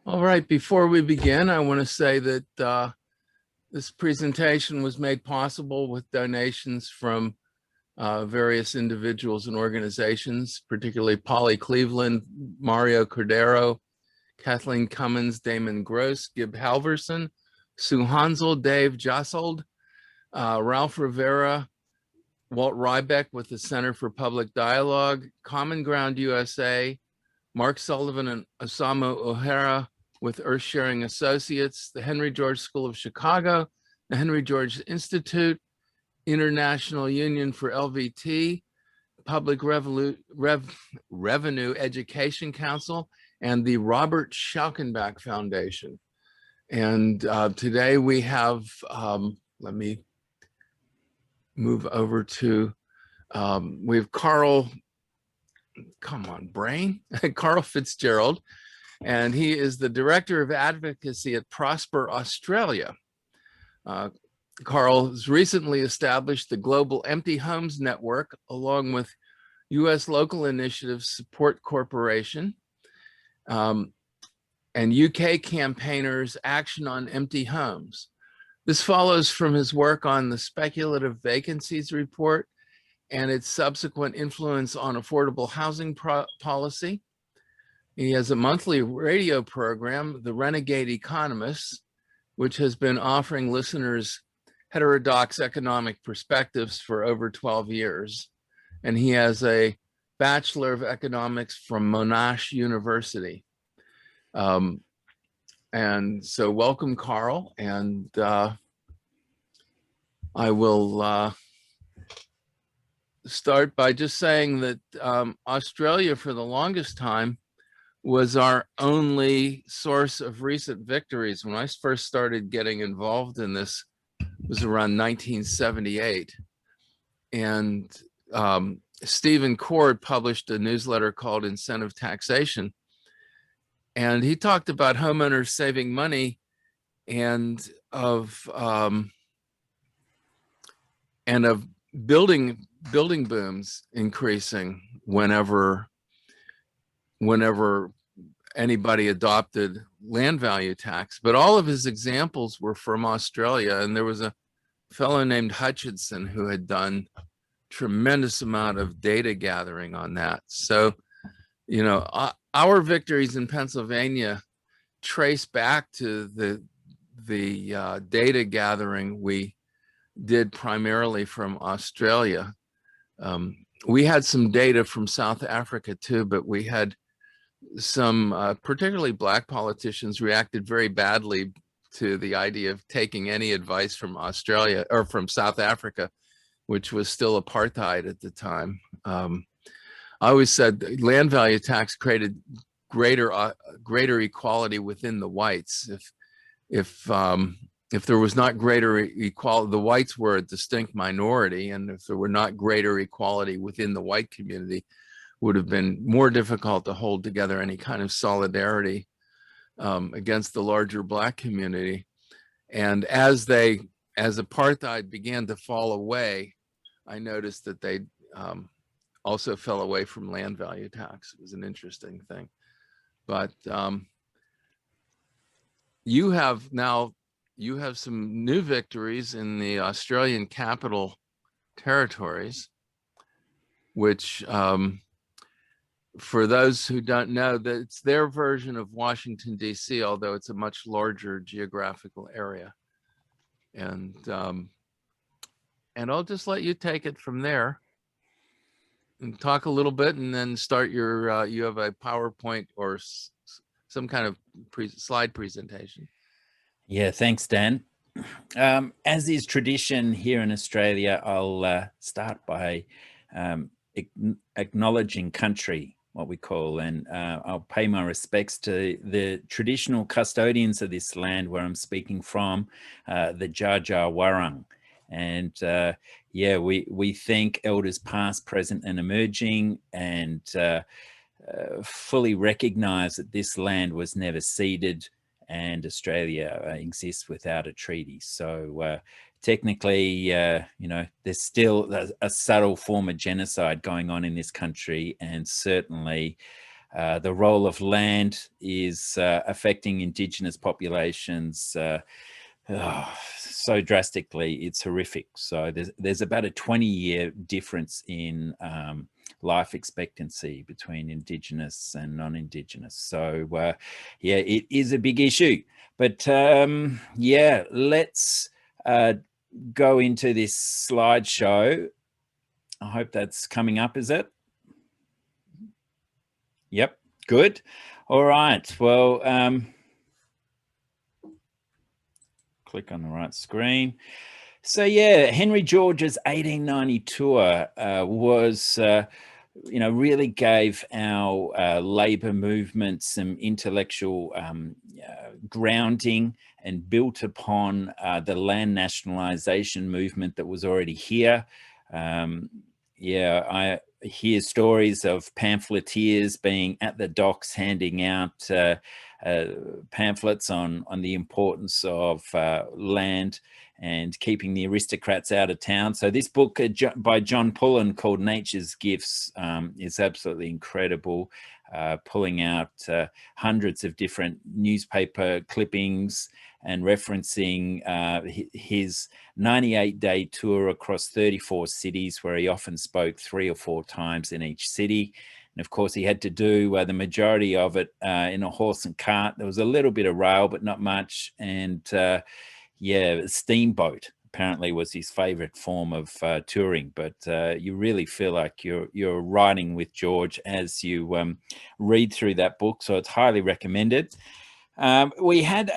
All right, before we begin, I want to say that this presentation was made possible with donations from various individuals and organizations, particularly Polly Cleveland, Mario Cordero, Kathleen Cummins, Damon Gross, Gib Halverson, Sue Hansel, Dave Jossold, Ralph Rivera, Walt Rybeck with the Center for Public Dialogue, Common Ground USA, Mark Sullivan and Osamu O'Hara with Earth Sharing Associates, the Henry George School of Chicago, the Henry George Institute, International Union for LVT, Public Revenue Education Council, and the Robert Schaukenbach Foundation. And today we have, let me move over to, we have Karl Fitzgerald, and he is the Director of Advocacy at Prosper Australia. Karl has recently established the Global Empty Homes Network along with U.S. Local Initiatives Support Corporation and UK Campaigners Action on Empty Homes. This follows from his work on the Speculative Vacancies Report and its subsequent influence on affordable housing policy. He has a monthly radio program, The Renegade Economists, which has been offering listeners heterodox economic perspectives for over 12 years. And he has a Bachelor of Economics from Monash University. And so welcome, Karl. And I will start by just saying that Australia for the longest time was our only source of recent victories. When I first started getting involved in this, it was around 1978. And Stephen Cord published a newsletter called Incentive Taxation. And he talked about homeowners saving money and of building booms increasing whenever anybody adopted land value tax. But all of his examples were from Australia, and there was a fellow named Hutchinson who had done tremendous amount of data gathering on that. So, you know, our victories in Pennsylvania trace back to the data gathering we did primarily from Australia. We had some data from South Africa too, but we had some particularly Black politicians reacted very badly to the idea of taking any advice from Australia or from South Africa, which was still apartheid at the time. I always said land value tax created greater equality within the whites. If there was not greater equality, the whites were a distinct minority, and if there were not greater equality within the white community, would have been more difficult to hold together any kind of solidarity against the larger Black community. And as apartheid began to fall away, I noticed that they also fell away from land value tax. It was an interesting thing. But you have some new victories in the Australian Capital Territories, which for those who don't know, that it's their version of Washington, D.C., although it's a much larger geographical area. And I'll just let you take it from there and talk a little bit, and then start your, you have a PowerPoint or some kind of slide presentation. Yeah, thanks, Dan. As is tradition here in Australia, I'll start by acknowledging country, what we call, and I'll pay my respects to the traditional custodians of this land where I'm speaking from, the Dja Dja Wurrung. And yeah, we thank elders past, present, and emerging, and fully recognize that this land was never ceded, and Australia exists without a treaty. So technically, you know, there's still a subtle form of genocide going on in this country, and certainly The role of land is affecting Indigenous populations so drastically, it's horrific. So there's about a 20-year difference in life expectancy between Indigenous and non-Indigenous. So yeah, it is a big issue. But yeah, let's go into this slideshow. I hope that's coming up, is it? Yep, good. All right, well, click on the right screen. So yeah, Henry George's 1890 tour was, really gave our labour movement some intellectual grounding and built upon the land nationalisation movement that was already here. Yeah, I hear stories of pamphleteers being at the docks handing out pamphlets on the importance of land and keeping the aristocrats out of town. So this book by John Pullen called Nature's Gifts is absolutely incredible, pulling out hundreds of different newspaper clippings and referencing his 98-day tour across 34 cities, where he often spoke 3 or 4 times in each city. And of course, he had to do the majority of it in a horse and cart. There was a little bit of rail, but not much. And yeah, steamboat apparently was his favorite form of touring. But you really feel like you're riding with George as you read through that book. So it's highly recommended. We had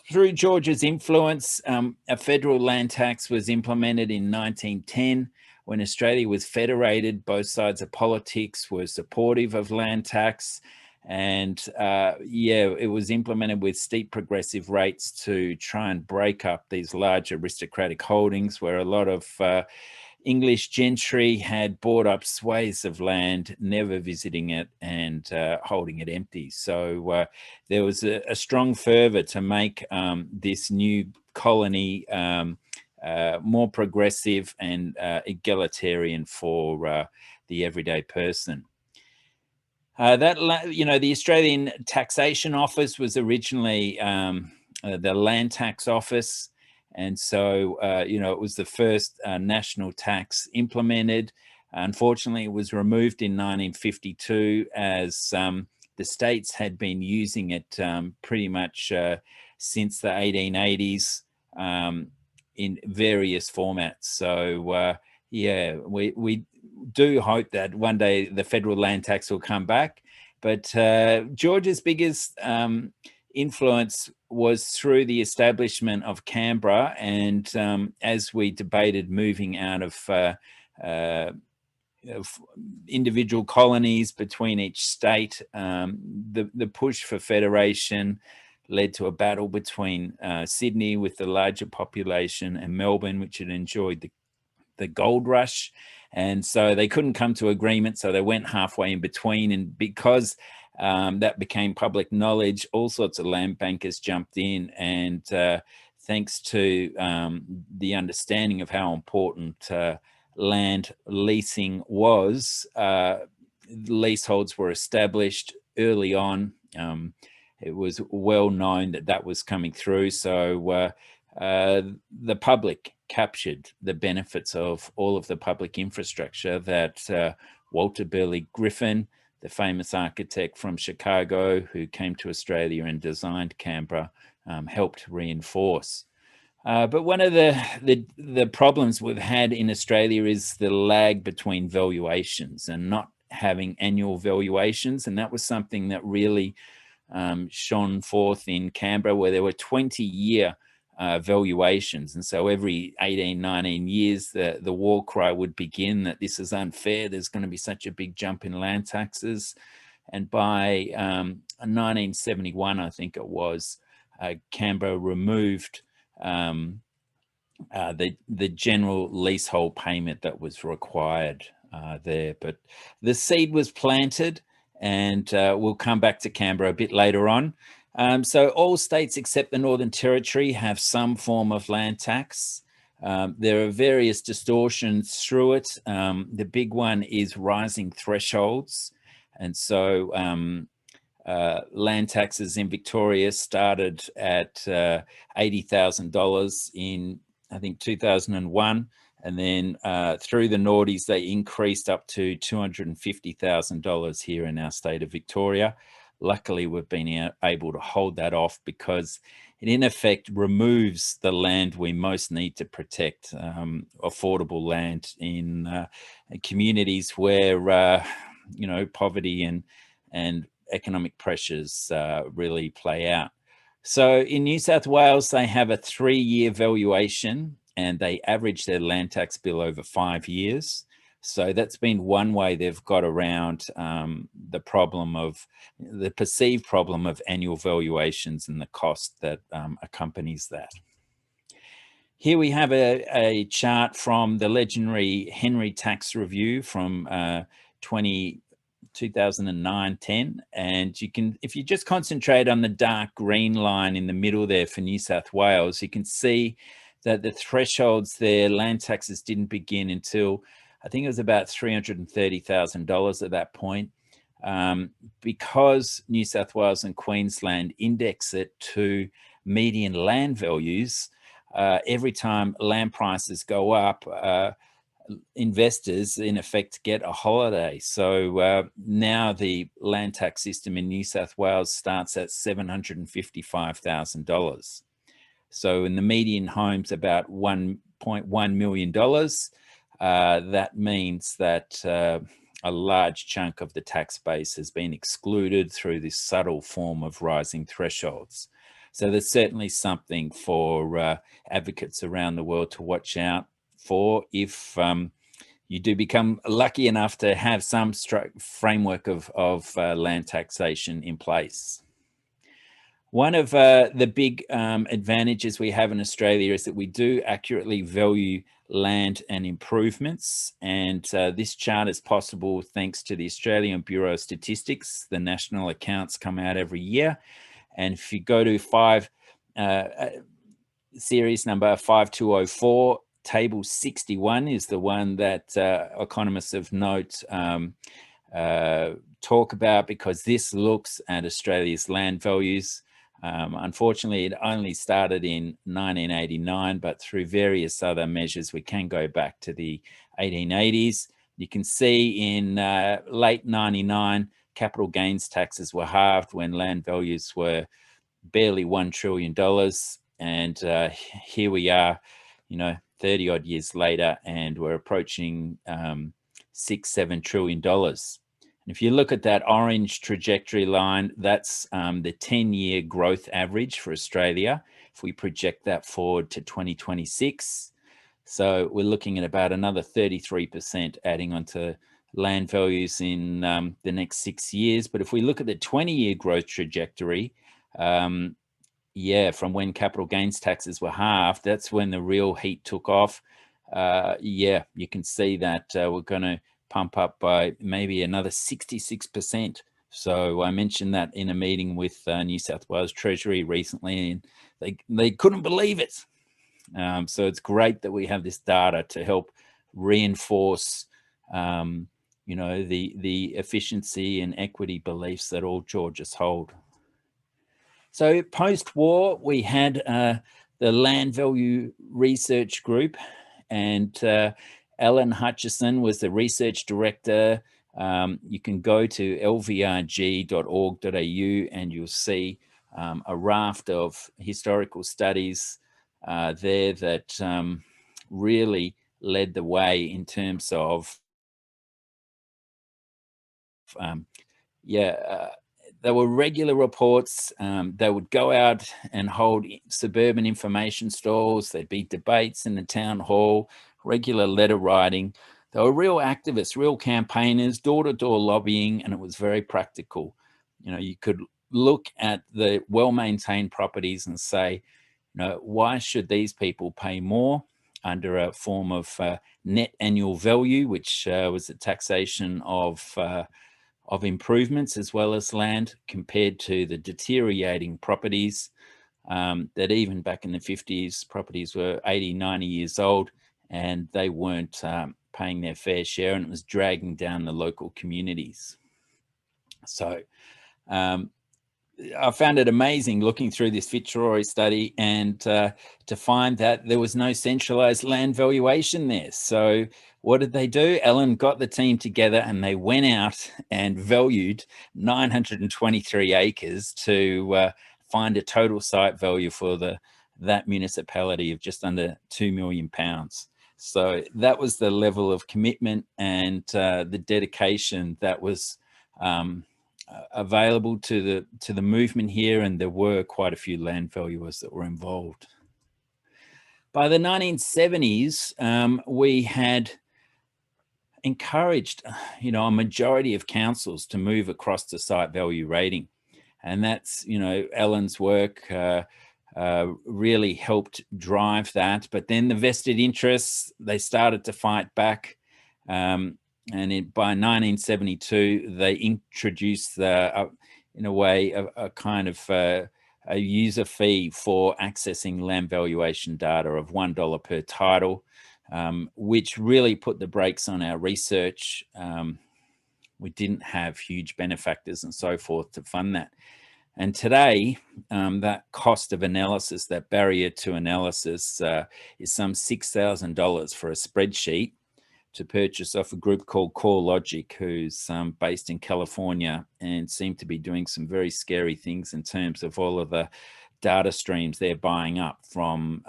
through George's influence, a federal land tax was implemented in 1910. When Australia was federated, both sides of politics were supportive of land tax. And yeah, it was implemented with steep progressive rates to try and break up these large aristocratic holdings, where a lot of English gentry had bought up swathes of land, never visiting it and holding it empty. So there was a strong fervour to make this new colony more progressive and egalitarian for the everyday person. The Australian Taxation Office was originally the Land Tax Office. And so, it was the first national tax implemented. Unfortunately, it was removed in 1952 as the states had been using it pretty much since the 1880s in various formats. So, yeah, we do hope that one day the federal land tax will come back. But George's biggest influence was through the establishment of Canberra, and as we debated moving out of individual colonies between each state, the push for federation led to a battle between Sydney, with the larger population, and Melbourne, which had enjoyed the gold rush. And so they couldn't come to agreement, so they went halfway in between. And because that became public knowledge, all sorts of land bankers jumped in, and thanks to the understanding of how important land leasing was, leaseholds were established early on. It was well known that was coming through. So the public captured the benefits of all of the public infrastructure that Walter Burley Griffin, the famous architect from Chicago who came to Australia and designed Canberra, helped reinforce. But one of the problems we've had in Australia is the lag between valuations and not having annual valuations. And that was something that really shone forth in Canberra, where there were 20-year valuations. And so every 18, 19 years, the war cry would begin that this is unfair. There's going to be such a big jump in land taxes. And by 1971, I think it was, Canberra removed the general leasehold payment that was required there. But the seed was planted, and we'll come back to Canberra a bit later on. So all states except the Northern Territory have some form of land tax. There are various distortions through it. The big one is rising thresholds. And so land taxes in Victoria started at $80,000 in, I think, 2001. And then through the noughties, they increased up to $250,000 here in our state of Victoria. Luckily, we've been able to hold that off because it in effect removes the land we most need to protect, affordable land in communities where, poverty and economic pressures really play out. So in New South Wales, they have a 3-year valuation and they average their land tax bill over 5 years. So that's been one way they've got around the perceived problem of annual valuations and the cost that accompanies that. Here we have a chart from the legendary Henry Tax Review from 2009-10, and you can, if you just concentrate on the dark green line in the middle there for New South Wales, you can see that the thresholds there, land taxes didn't begin until I think it was about $330,000 at that point. Because New South Wales and Queensland index it to median land values, every time land prices go up, investors in effect get a holiday. So now the land tax system in New South Wales starts at $755,000. So in the median home's about $1.1 million. That means that a large chunk of the tax base has been excluded through this subtle form of rising thresholds. So there's certainly something for advocates around the world to watch out for if you do become lucky enough to have some framework of land taxation in place. One of the big advantages we have in Australia is that we do accurately value land and improvements. And this chart is possible thanks to the Australian Bureau of Statistics. The national accounts come out every year. And if you go to series number 5204, table 61 is the one that economists of note talk about, because this looks at Australia's land values. Unfortunately, it only started in 1989, but through various other measures, we can go back to the 1880s. You can see in late 99, capital gains taxes were halved when land values were barely $1 trillion. And here we are, 30 odd years later, and we're approaching $6-7 trillion. And if you look at that orange trajectory line, that's the 10-year growth average for Australia. If we project that forward to 2026, so we're looking at about another 33% adding onto land values in the next 6 years. But if we look at the 20-year growth trajectory, from when capital gains taxes were halved, that's when the real heat took off. You can see that we're going to pump up by maybe another 66%. So I mentioned that in a meeting with New South Wales Treasury recently, and they couldn't believe it. So it's great that we have this data to help reinforce, the efficiency and equity beliefs that all Georgists hold. So post-war, we had the Land Value Research Group, and Alan Hutchison was the research director. You can go to lvrg.org.au and you'll see a raft of historical studies there that really led the way in terms of there were regular reports. They would go out and hold suburban information stalls. There'd be debates in the town hall, regular letter writing. They were real activists, real campaigners, door-to-door lobbying, and it was very practical. You could look at the well-maintained properties and say, why should these people pay more under a form of net annual value, which was the taxation of improvements as well as land, compared to the deteriorating properties that even back in the 50s, properties were 80, 90 years old and they weren't paying their fair share, and it was dragging down the local communities. So I found it amazing looking through this Fitzroy study and to find that there was no centralized land valuation there. So what did they do? Ellen got the team together and they went out and valued 923 acres to find a total site value for that municipality of just under £2 million. So that was the level of commitment and the dedication that was available to the movement here, and there were quite a few land valuers that were involved. By the 1970s, we had encouraged, a majority of councils to move across to site value rating, and that's, Ellen's work really helped drive that. But then the vested interests, they started to fight back. And by 1972, they introduced, in a way, a kind of a user fee for accessing land valuation data of $1 per title, which really put the brakes on our research. We didn't have huge benefactors and so forth to fund that. And today, that cost of analysis, that barrier to analysis, is some $6,000 for a spreadsheet to purchase off a group called CoreLogic, who's based in California and seem to be doing some very scary things in terms of all of the data streams they're buying up, from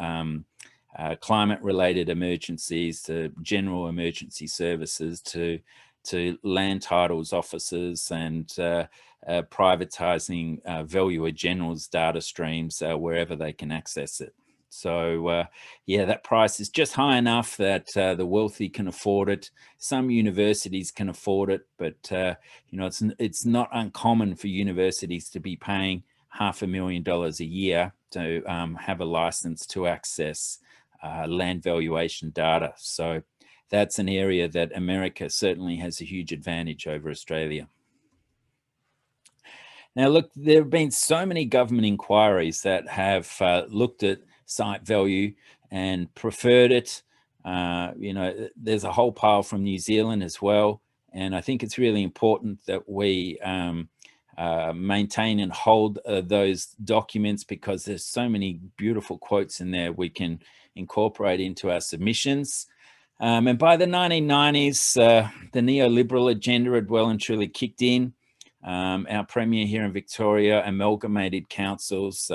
climate-related emergencies to general emergency services to land titles offices and privatizing valuer general's data streams wherever they can access it. So yeah, that price is just high enough that the wealthy can afford it. Some universities can afford it, but it's not uncommon for universities to be paying $500,000 a year to have a license to access land valuation data. So that's an area that America certainly has a huge advantage over Australia. Now, look, there have been so many government inquiries that have looked at site value and preferred it. There's a whole pile from New Zealand as well. And I think it's really important that we maintain and hold those documents, because there's so many beautiful quotes in there we can incorporate into our submissions. And by the 1990s, the neoliberal agenda had well and truly kicked in. Our Premier here in Victoria amalgamated councils,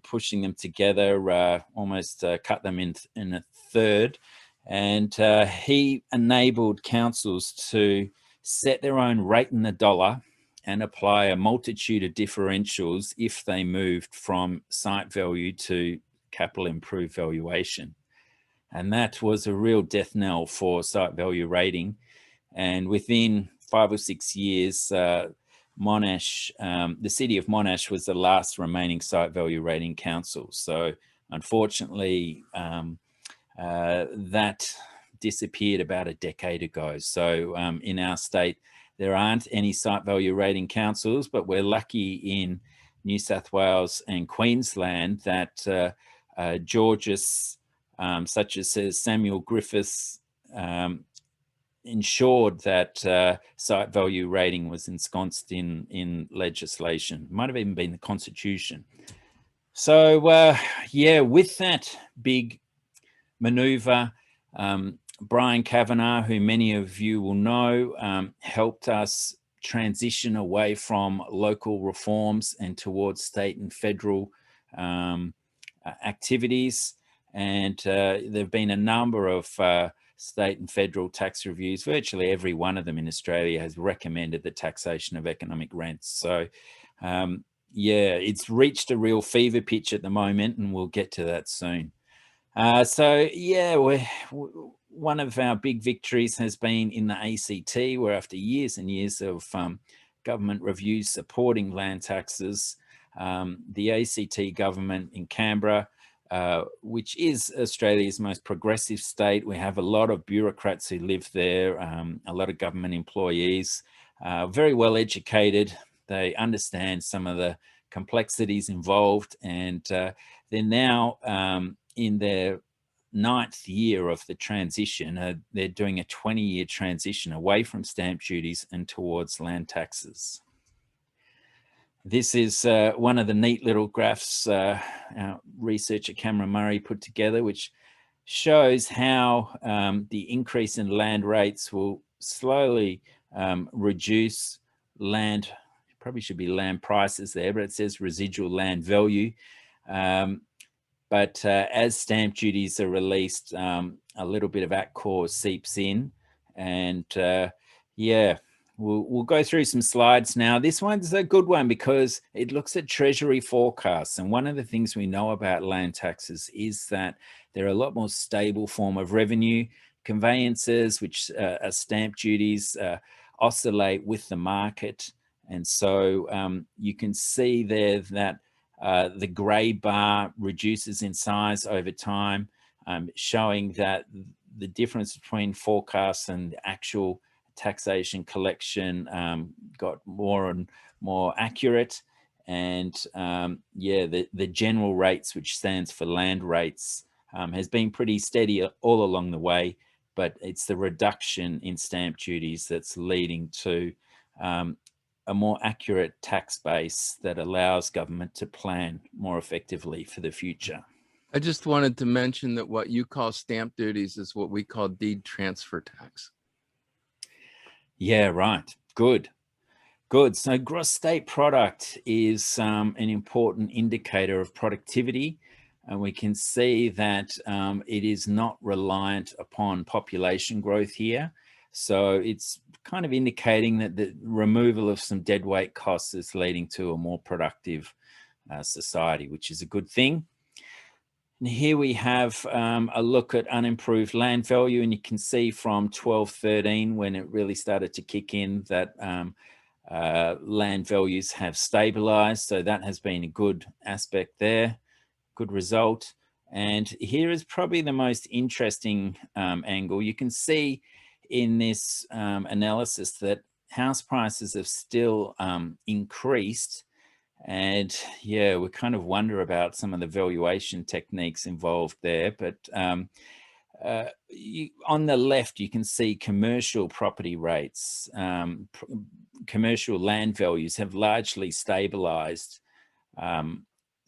pushing them together, almost cut them in a third. And he enabled councils to set their own rate in the dollar and apply a multitude of differentials if they moved from site value to capital improved valuation. And that was a real death knell for site value rating. And within 5 or 6 years, Monash, the city of Monash was the last remaining site value rating council. So unfortunately, that disappeared about a decade ago. So in our state, there aren't any site value rating councils, but we're lucky in New South Wales and Queensland that Georgists, such as Samuel Griffiths, ensured that site value rating was ensconced in legislation. Might have even been the Constitution. So yeah, with that big manoeuvre, Brian Kavanagh, who many of you will know, helped us transition away from local reforms and towards state and federal activities. And there have been a number of state and federal tax reviews. Virtually every one of them in Australia has recommended the taxation of economic rents. So yeah, it's reached a real fever pitch at the moment, and we'll get to that soon. So yeah, one of our big victories has been in the ACT, where after years and years of government reviews supporting land taxes, the ACT government in Canberra, which is Australia's most progressive state. We have a lot of bureaucrats who live there, a lot of government employees, very well educated. They understand some of the complexities involved, and they're now in their ninth year of the transition. They're doing a 20-year transition away from stamp duties and towards land taxes. This is one of the neat little graphs our researcher Cameron Murray put together, which shows how the increase in land rates will slowly reduce land, probably should be land prices there, but it says residual land value. But as stamp duties are released, a little bit of ATCOR seeps in. And yeah, we'll go through some slides now. This one's a good one because it looks at Treasury forecasts. And one of the things we know about land taxes is that they're a lot more stable form of revenue. Conveyances, which are stamp duties, oscillate with the market. And so you can see there that the grey bar reduces in size over time, showing that the difference between forecasts and actual taxation collection got more and more accurate. And yeah, the general rates, which stands for land rates, has been pretty steady all along the way, but it's the reduction in stamp duties that's leading to a more accurate tax base that allows government to plan more effectively for the future. I just wanted to mention that what you call stamp duties is what we call deed transfer tax. Yeah, right. Good. Good. So gross state product is an important indicator of productivity. And we can see that it is not reliant upon population growth here. So it's kind of indicating that the removal of some deadweight costs is leading to a more productive society, which is a good thing. And here we have a look at unimproved land value, and you can see from 1213, when it really started to kick in, that land values have stabilized. So that has been a good aspect there, good result. And here is probably the most interesting angle. You can see in this analysis that house prices have still increased. And yeah, we kind of wonder about some of the valuation techniques involved there. But on the left, you can see commercial property rates. Commercial land values have largely stabilized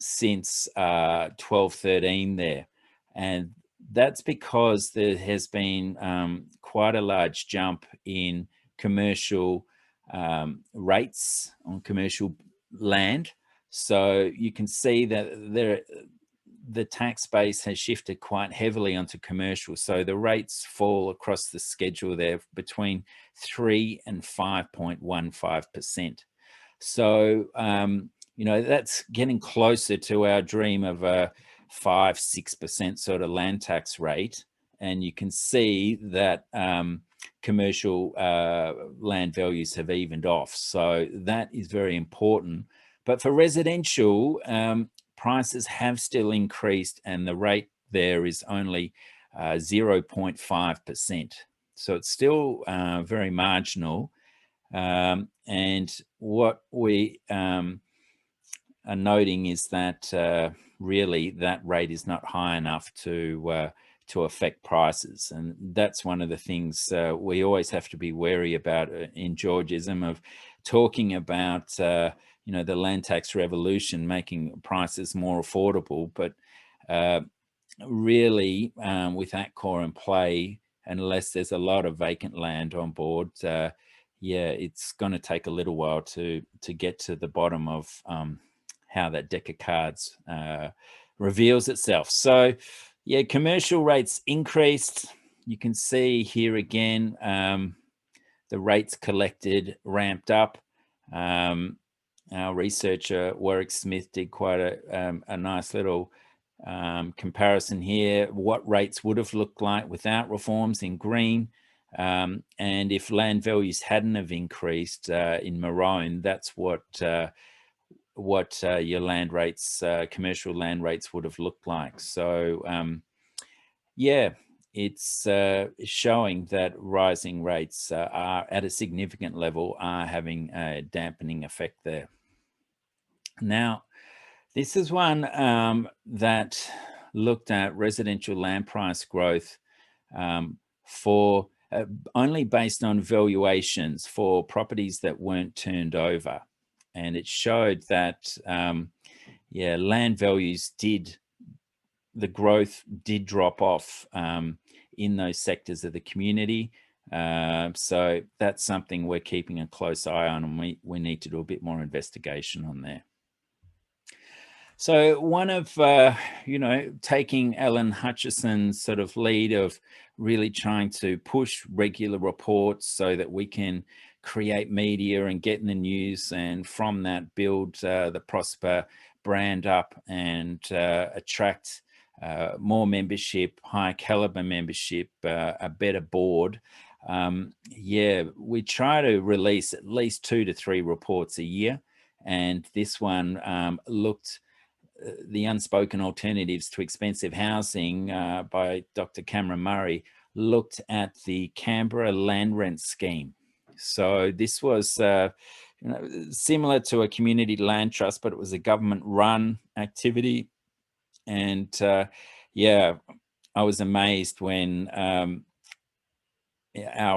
since 1213 there. And that's because there has been quite a large jump in commercial rates on commercial land. So you can see that the tax base has shifted quite heavily onto commercial. So the rates fall across the schedule there between 3 and 5.15%. So, you know, that's getting closer to our dream of a 5-6% sort of land tax rate. And you can see that commercial land values have evened off. So that is very important. But for residential, prices have still increased, and the rate there is only 0.5%. So it's still very marginal. And what we are noting is that really that rate is not high enough to affect prices. And that's one of the things we always have to be wary about in Georgism, of talking about you know, the land tax revolution making prices more affordable. But really, with ATCOR in play, unless there's a lot of vacant land on board, yeah, it's going to take a little while to get to the bottom of how that deck of cards reveals itself. So yeah, commercial rates increased. You can see here again, the rates collected ramped up. Our researcher Warwick Smith did quite a nice little comparison here, what rates would have looked like without reforms in green. And if land values hadn't have increased in maroon, that's what your land rates, commercial land rates, would have looked like. So yeah, it's showing that rising rates are at a significant level are having a dampening effect there. Now, this is one that looked at residential land price growth for only based on valuations for properties that weren't turned over. And it showed that, land values the growth did drop off in those sectors of the community. So that's something we're keeping a close eye on, and we need to do a bit more investigation on there. So one of, taking Alan Hutchison's sort of lead of really trying to push regular reports so that we can create media and get in the news, and from that build the Prosper brand up and attract more membership, higher caliber membership, a better board. We try to release at least 2 to 3 reports a year. And this one looked the unspoken alternatives to expensive housing by Dr. Cameron Murray, looked at the Canberra land rent scheme. So this was similar to a community land trust, but it was a government run activity. And I was amazed when our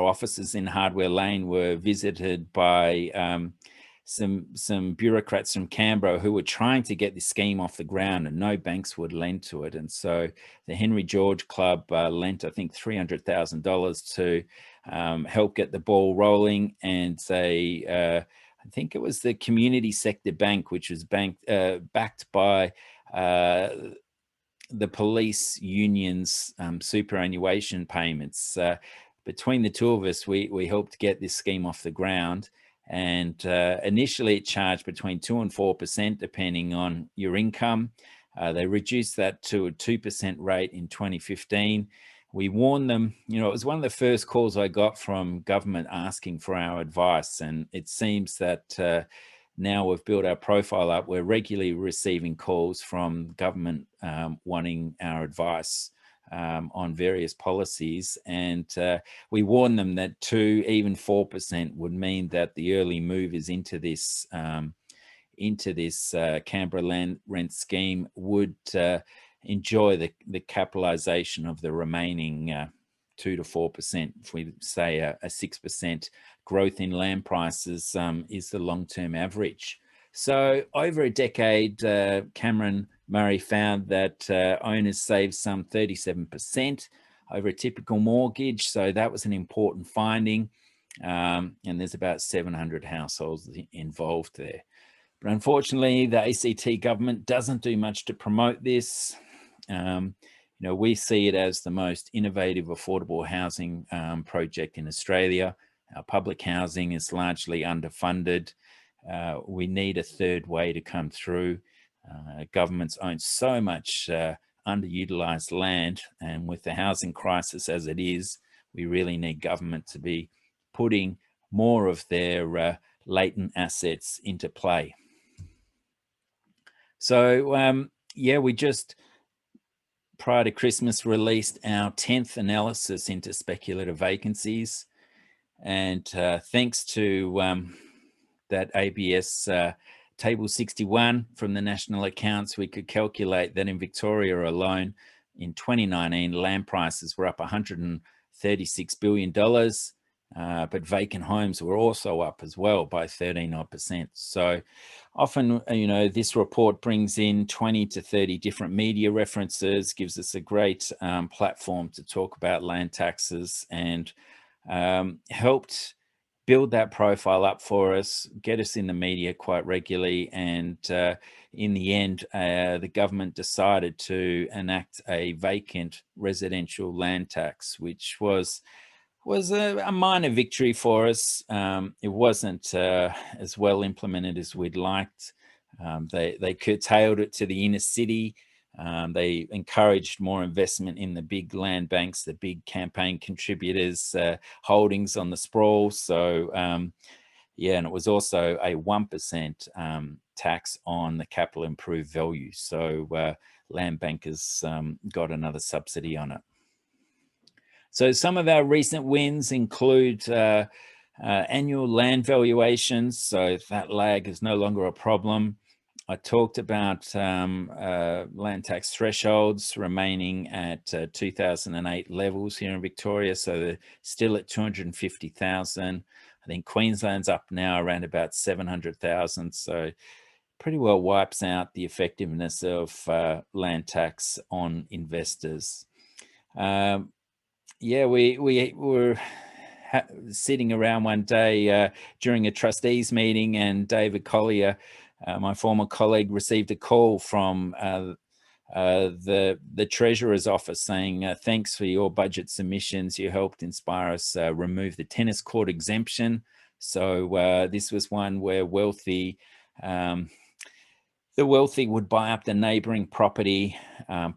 offices in Hardware Lane were visited by some bureaucrats from Canberra who were trying to get this scheme off the ground, and no banks would lend to it. And so the Henry George Club lent, I think, $300,000 to help get the ball rolling. And I think it was the Community Sector Bank, which was backed by the police union's superannuation payments. Between the two of us, we helped get this scheme off the ground. And initially it charged between 2 and 4%, depending on your income. They reduced that to a 2% rate in 2015. We warned them, it was one of the first calls I got from government asking for our advice. And it seems that now we've built our profile up, we're regularly receiving calls from government wanting our advice on various policies. And we warn them that 2, even 4% would mean that the early movers into this Canberra land rent scheme would enjoy the capitalisation of the remaining 2 to 4%. If we say a 6% growth in land prices is the long-term average. So over a decade, Cameron Murray found that owners saved some 37% over a typical mortgage. So that was an important finding. And there's about 700 households involved there. But unfortunately, the ACT government doesn't do much to promote this. We see it as the most innovative affordable housing project in Australia. Our public housing is largely underfunded. We need a third way to come through. Governments own so much underutilized land, and with the housing crisis as it is, we really need government to be putting more of their latent assets into play. So we just, prior to Christmas, released our 10th analysis into speculative vacancies. And thanks to that ABS Table 61 from the National Accounts, we could calculate that in Victoria alone, in 2019, land prices were up $136 billion, but vacant homes were also up as well by 13%. So often, this report brings in 20 to 30 different media references, gives us a great platform to talk about land taxes, and helped build that profile up for us, get us in the media quite regularly. And in the end, the government decided to enact a vacant residential land tax, which was a minor victory for us. It wasn't as well implemented as we'd liked. They curtailed it to the inner city. They encouraged more investment in the big land banks, the big campaign contributors' holdings on the sprawl. So, and it was also a 1% tax on the capital improved value. So land bankers got another subsidy on it. So some of our recent wins include annual land valuations. So that lag is no longer a problem. I talked about land tax thresholds remaining at 2008 levels here in Victoria, so they're still at 250,000. I think Queensland's up now around about 700,000, so pretty well wipes out the effectiveness of land tax on investors. Yeah, we were sitting around one day during a trustees meeting, and David Collier, my former colleague, received a call from the Treasurer's office saying, thanks for your budget submissions. You helped inspire us remove the tennis court exemption. So this was one where the wealthy would buy up the neighboring property,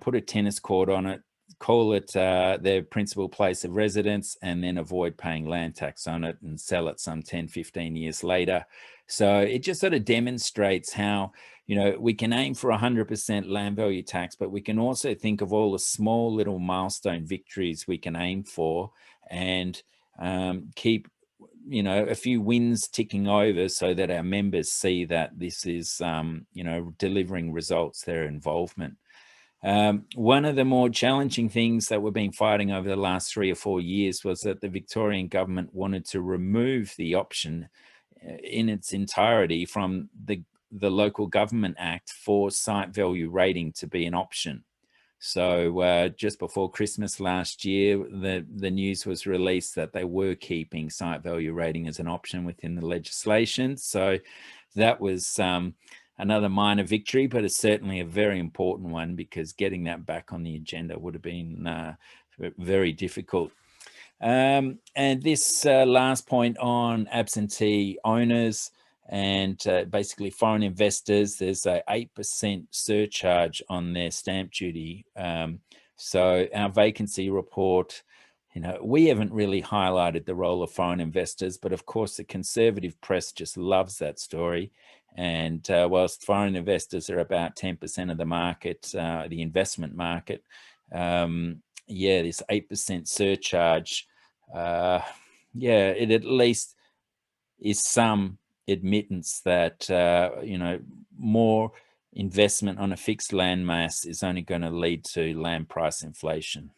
put a tennis court on it, call it their principal place of residence, and then avoid paying land tax on it and sell it some 10, 15 years later. So it just sort of demonstrates how, we can aim for 100% land value tax, but we can also think of all the small little milestone victories we can aim for, and keep a few wins ticking over so that our members see that this is, delivering results, their involvement. One of the more challenging things that we've been fighting over the last 3 or 4 years was that the Victorian government wanted to remove the option in its entirety from the Local Government Act for site value rating to be an option. So just before Christmas last year, the news was released that they were keeping site value rating as an option within the legislation. So that was another minor victory, but it's certainly a very important one, because getting that back on the agenda would have been very difficult. And this last point on absentee owners and basically foreign investors, there's a 8% surcharge on their stamp duty. So our vacancy report, we haven't really highlighted the role of foreign investors, but of course the conservative press just loves that story. And whilst foreign investors are about 10% of the market, the investment market, this 8% surcharge, it at least is some admittance that more investment on a fixed land mass is only going to lead to land price inflation.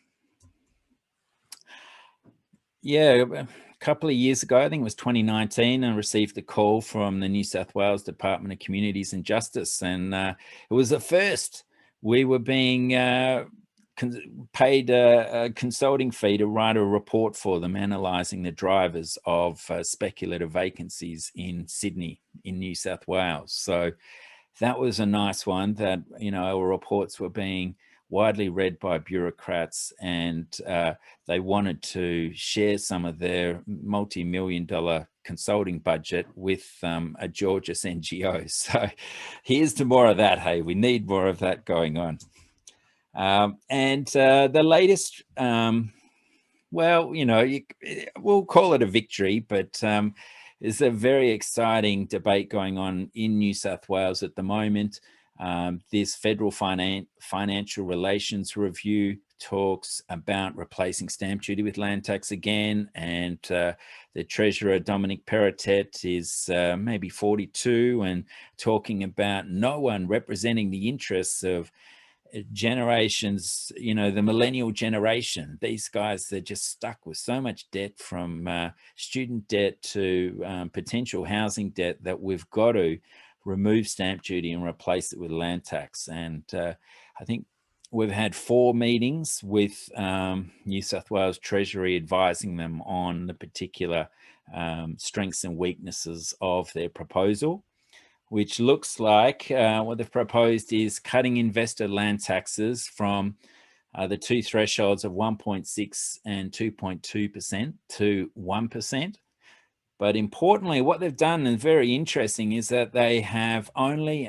A couple of years ago, I think it was 2019, I received a call from the New South Wales Department of Communities and Justice, and it was the first. We were being paid a consulting fee to write a report for them, analysing the drivers of speculative vacancies in Sydney, in New South Wales. So that was a nice one, that, our reports were being widely read by bureaucrats, and they wanted to share some of their multi-million-dollar consulting budget with a Georgist NGO. So here's to more of that. Hey, we need more of that going on. And the latest, we'll call it a victory, but there's a very exciting debate going on in New South Wales at the moment. This federal financial relations review talks about replacing stamp duty with land tax again, and the Treasurer, Dominic Perrottet, is maybe 42 and talking about no one representing the interests of generations, the millennial generation. These guys, they're just stuck with so much debt, from student debt to potential housing debt, that we've got to remove stamp duty and replace it with land tax. And I think we've had 4 meetings with New South Wales Treasury advising them on the particular strengths and weaknesses of their proposal, which looks like what they've proposed is cutting investor land taxes from the 2 thresholds of 1.6 and 2.2% to 1%. But importantly, what they've done, and very interesting, is that they have only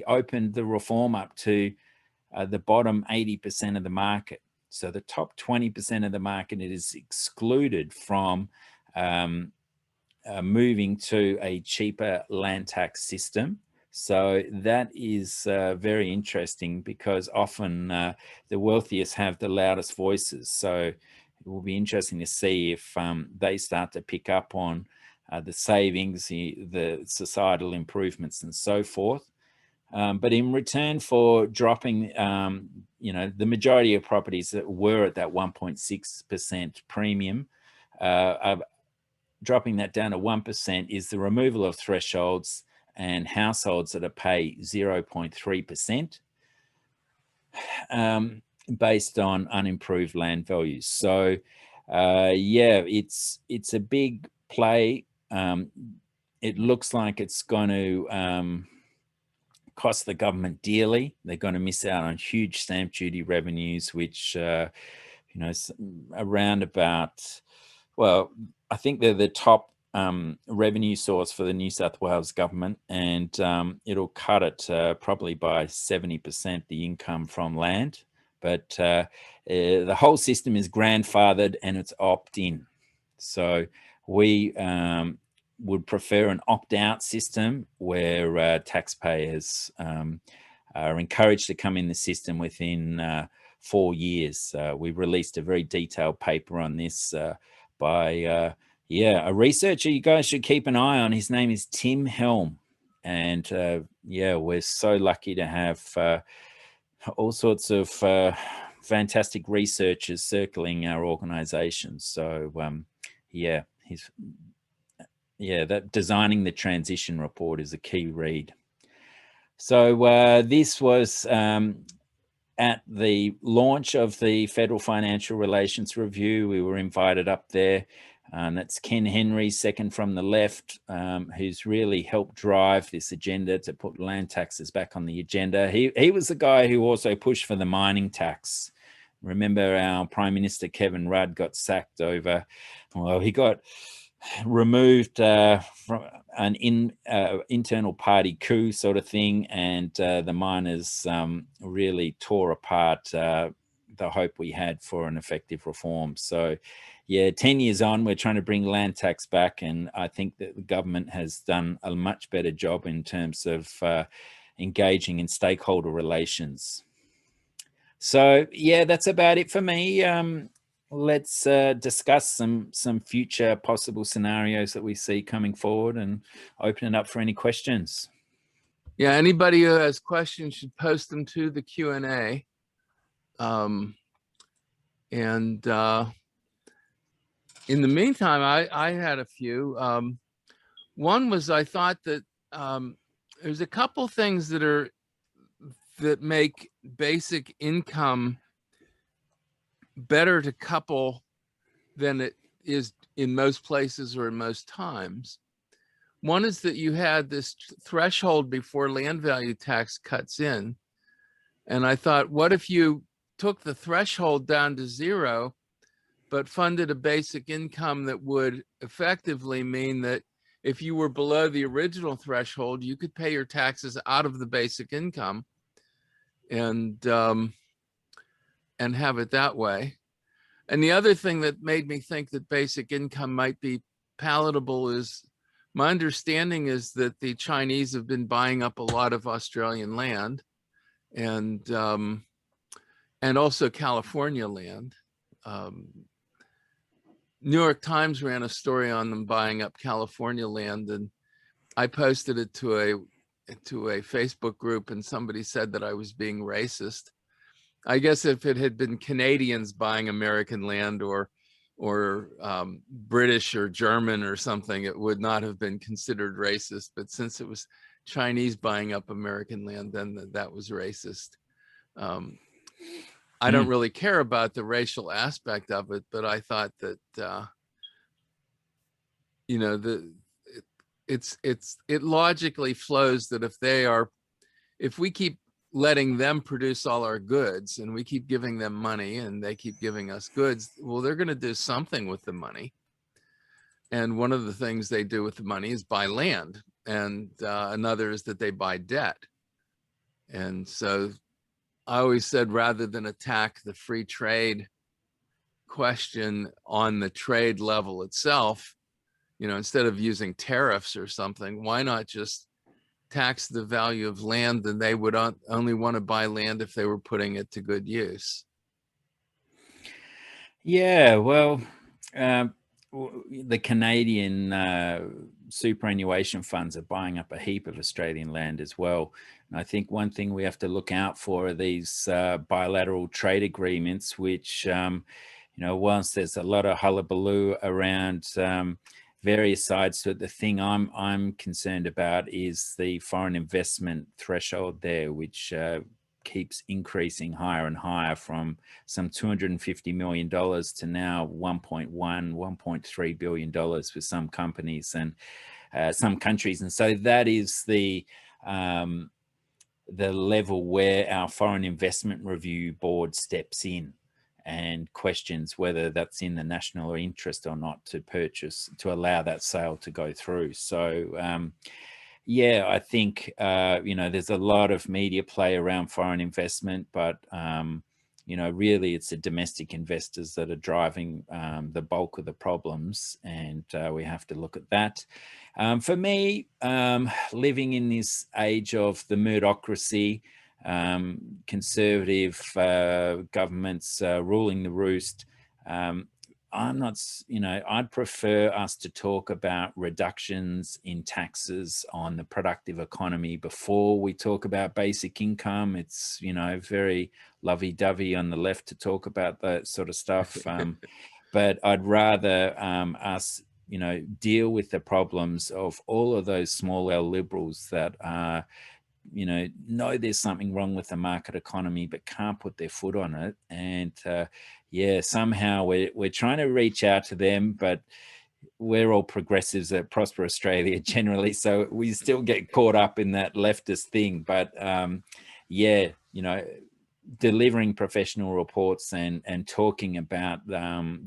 opened the reform up to the bottom 80% of the market. So the top 20% of the market, it is excluded from moving to a cheaper land tax system. So that is very interesting, because often the wealthiest have the loudest voices. So it will be interesting to see if they start to pick up on the savings, the societal improvements and so forth. But in return for dropping, the majority of properties that were at that 1.6% premium, dropping that down to 1% is the removal of thresholds and households that pay 0.3%. Based on unimproved land values. So yeah, it's a big play. It looks like it's going to cost the government dearly. They're going to miss out on huge stamp duty revenues, which around about, well, I think they're the top revenue source for the New South Wales government, and it'll cut it probably by 70%, the income from land. But the whole system is grandfathered and it's opt-in. So we would prefer an opt-out system where taxpayers are encouraged to come in the system within 4 years. We released a very detailed paper on this by a researcher you guys should keep an eye on. His name is Tim Helm. And we're so lucky to have all sorts of fantastic researchers circling our organization. So that Designing the Transition report is a key read. So this was at the launch of the Federal Financial Relations Review. We were invited up there. That's Ken Henry, second from the left, who's really helped drive this agenda to put land taxes back on the agenda. He was the guy who also pushed for the mining tax. Remember, our Prime Minister Kevin Rudd got sacked over, well, he got removed from an internal party coup sort of thing, and the miners really tore apart the hope we had for an effective reform. So yeah, 10 years on, we're trying to bring land tax back, and I think that the government has done a much better job in terms of engaging in stakeholder relations. So yeah, that's about it for me. Let's discuss some future possible scenarios that we see coming forward and open it up for any questions. Yeah, anybody who has questions should post them to the Q&A. In the meantime, I had a few. One was, I thought that there's a couple things that make basic income better to couple than it is in most places or in most times. One is that you had this threshold before land value tax cuts in. And I thought, what if you took the threshold down to 0, but funded a basic income that would effectively mean that if you were below the original threshold, you could pay your taxes out of the basic income and have it that way. And the other thing that made me think that basic income might be palatable is, my understanding is that the Chinese have been buying up a lot of Australian land and also California land. New York Times ran a story on them buying up California land, and I posted it to a Facebook group, and somebody said that I was being racist. I guess if it had been Canadians buying American land or British or German or something, it would not have been considered racist. But since it was Chinese buying up American land, then that was racist. I don't really care about the racial aspect of it, but I thought that it logically flows that if we keep letting them produce all our goods and we keep giving them money and they keep giving us goods, well, they're going to do something with the money. And one of the things they do with the money is buy land, and another is that they buy debt. And so I always said, rather than attack the free trade question on the trade level itself, instead of using tariffs or something, why not just tax the value of land? And they would only want to buy land if they were putting it to good use. Yeah, well, the Canadian superannuation funds are buying up a heap of Australian land as well. And I think one thing we have to look out for are these bilateral trade agreements, which, whilst there's a lot of hullabaloo around various sides to it, the thing I'm concerned about is the foreign investment threshold there, which keeps increasing higher and higher, from some $250 million to now 1.3 billion dollars for some companies and some countries. And so that is the level where our Foreign Investment Review Board steps in and questions whether that's in the national interest or not to allow that sale to go through. So yeah, I think, there's a lot of media play around foreign investment, but, really it's the domestic investors that are driving the bulk of the problems, and we have to look at that. For me, living in this age of the Murdochracy, conservative governments ruling the roost, I'm not, I'd prefer us to talk about reductions in taxes on the productive economy before we talk about basic income. It's, very lovey-dovey on the left to talk about that sort of stuff. But I'd rather us, deal with the problems of all of those small L liberals that are, know there's something wrong with the market economy, but can't put their foot on it. And yeah, somehow we're trying to reach out to them, but we're all progressives at Prosper Australia generally, so we still get caught up in that leftist thing. But yeah, delivering professional reports and talking about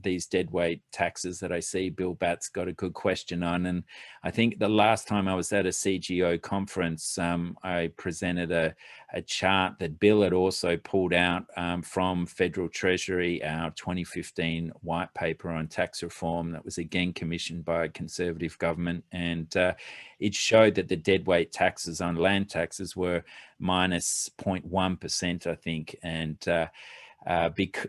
these deadweight taxes that I see Bill Batt's got a good question on. And I think the last time I was at a CGO conference, I presented a chart that Bill had also pulled out from Federal Treasury, our 2015 white paper on tax reform that was again commissioned by a Conservative government. And it showed that the deadweight taxes on land taxes were minus 0.1%, I think. And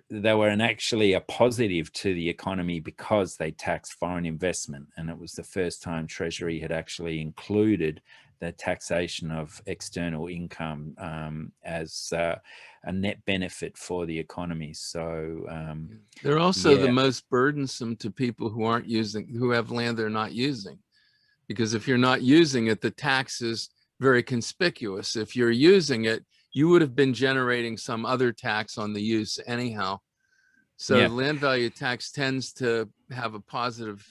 they were actually a positive to the economy because they taxed foreign investment. And it was the first time Treasury had actually included the taxation of external income as a net benefit for the economy. So they're also the most burdensome to people who have land they're not using. Because if you're not using it, the tax is very conspicuous. If you're using it, you would have been generating some other tax on the use anyhow. So the land value tax tends to have a positive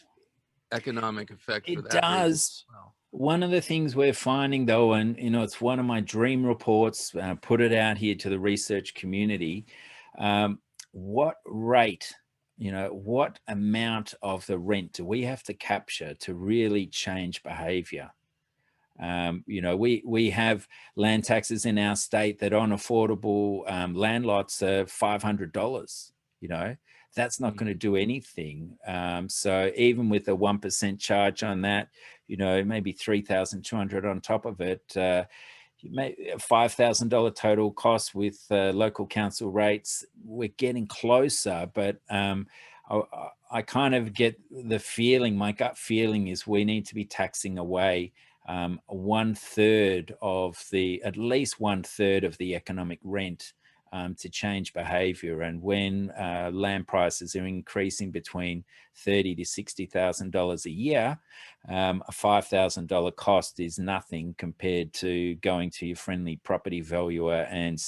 economic effect for that. It does. Well, one of the things we're finding though, and it's one of my dream reports, put it out here to the research community, what rate, what amount of the rent do we have to capture to really change behavior? We have land taxes in our state that on affordable land lots are $500. That's not going to do anything. So even with a 1% charge on that, maybe 3,200 on top of it, $5,000 total cost with local council rates. We're getting closer, but I kind of get the feeling, my gut feeling is we need to be taxing away at least 1/3 of the economic rent to change behavior. And when land prices are increasing between $30,000 to $60,000 a year, a $5,000 cost is nothing compared to going to your friendly property valuer and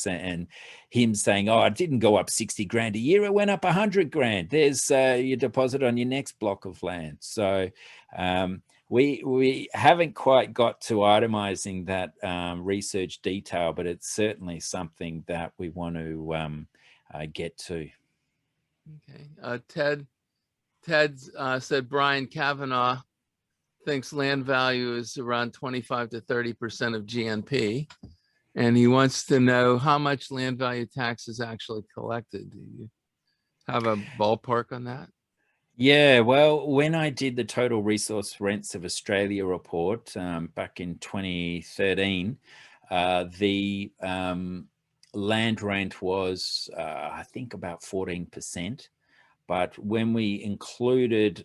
him saying, "Oh, it didn't go up 60 grand a year, it went up 100 grand. There's your deposit on your next block of land." So we haven't quite got to itemizing that research detail, but it's certainly something that we want to get to. Okay. Ted said Brian Kavanaugh thinks land value is around 25 to 30% of GNP. And he wants to know how much land value tax is actually collected. Do you have a ballpark on that? Yeah, well, when I did the Total Resource Rents of Australia report back in 2013, the land rent was, I think, about 14%. But when we included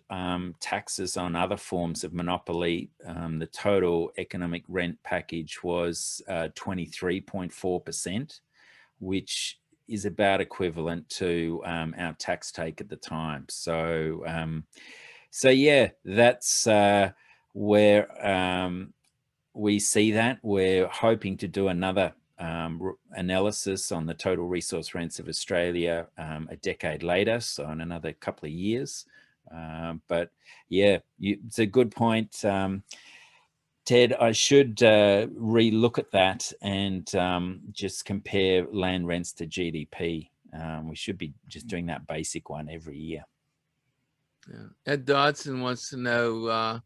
taxes on other forms of monopoly, the total economic rent package was 23.4%, which is about equivalent to our tax take at the time. So, so yeah, that's where we see that. We're hoping to do another analysis on the total resource rents of Australia a decade later, so in another couple of years. But yeah, it's a good point, Ted. I should re-look at that and just compare land rents to GDP. We should be just doing that basic one every year. Yeah. Ed Dodson wants to know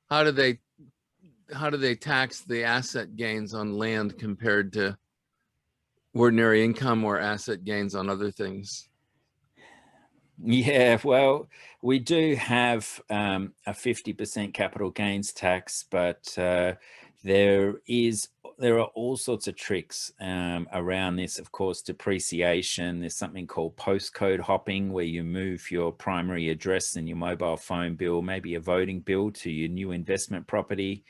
how do they tax the asset gains on land compared to ordinary income or asset gains on other things? Yeah, well, we do have a 50% capital gains tax, but there are all sorts of tricks around this. Of course, depreciation. There's something called postcode hopping, where you move your primary address and your mobile phone bill, maybe a voting bill, to your new investment property,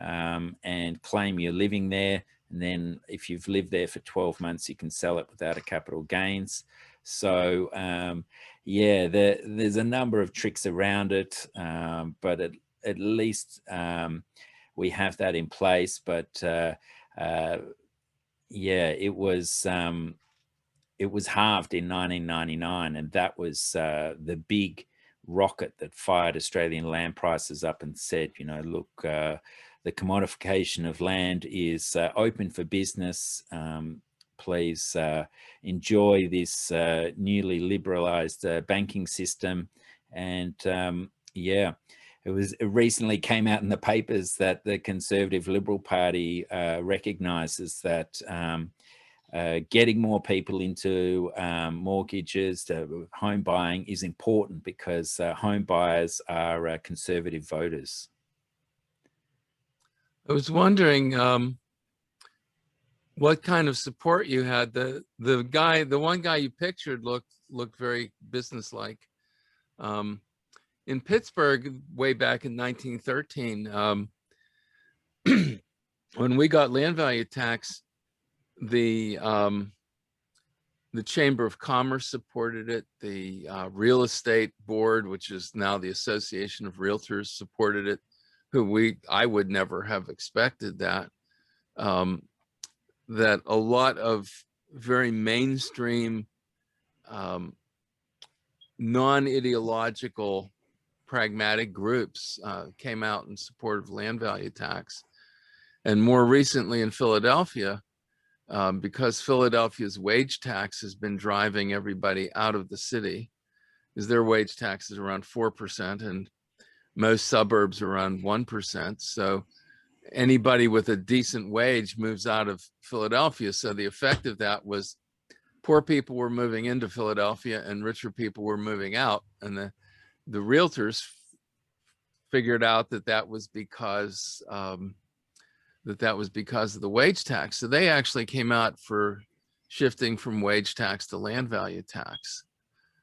and claim you're living there. And then if you've lived there for 12 months, you can sell it without a capital gains. So yeah, there's a number of tricks around it, but at least we have that in place. But yeah, it was halved in 1999, and that was the big rocket that fired Australian land prices up and said, you know, look, the commodification of land is open for business. Please enjoy this newly liberalized banking system. And yeah, it recently came out in the papers that the Conservative Liberal Party recognizes that getting more people into mortgages, home buying is important, because home buyers are conservative voters. I was wondering what kind of support you had. The one guy you pictured looked very businesslike. In Pittsburgh, way back in 1913, when we got land value tax, the Chamber of Commerce supported it. The Real Estate Board, which is now the Association of Realtors, supported it. I would never have expected that. That a lot of very mainstream, non-ideological, pragmatic groups came out in support of land value tax. And more recently in Philadelphia, because Philadelphia's wage tax has been driving everybody out of the city, because their wage tax is around 4%, and most suburbs are around 1%. So anybody with a decent wage moves out of Philadelphia. So the effect of that was poor people were moving into Philadelphia and richer people were moving out. And the realtors figured out that was because that was because of the wage tax. So they actually came out for shifting from wage tax to land value tax.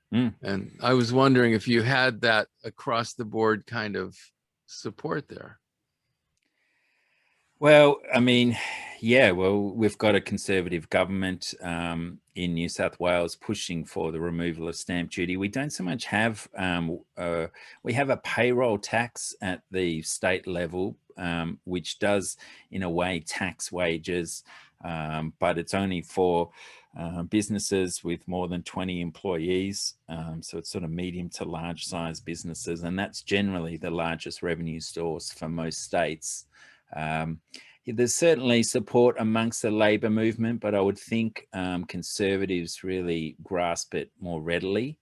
And I was wondering if you had that across the board kind of support there. Well, I mean, yeah, well, we've got a Conservative government in New South Wales pushing for the removal of stamp duty. We don't so much have, we have a payroll tax at the state level, which does in a way tax wages, but it's only for businesses with more than 20 employees. So it's sort of medium to large size businesses, and that's generally the largest revenue source for most states. There's certainly support amongst the Labor movement, but I would think Conservatives really grasp it more readily.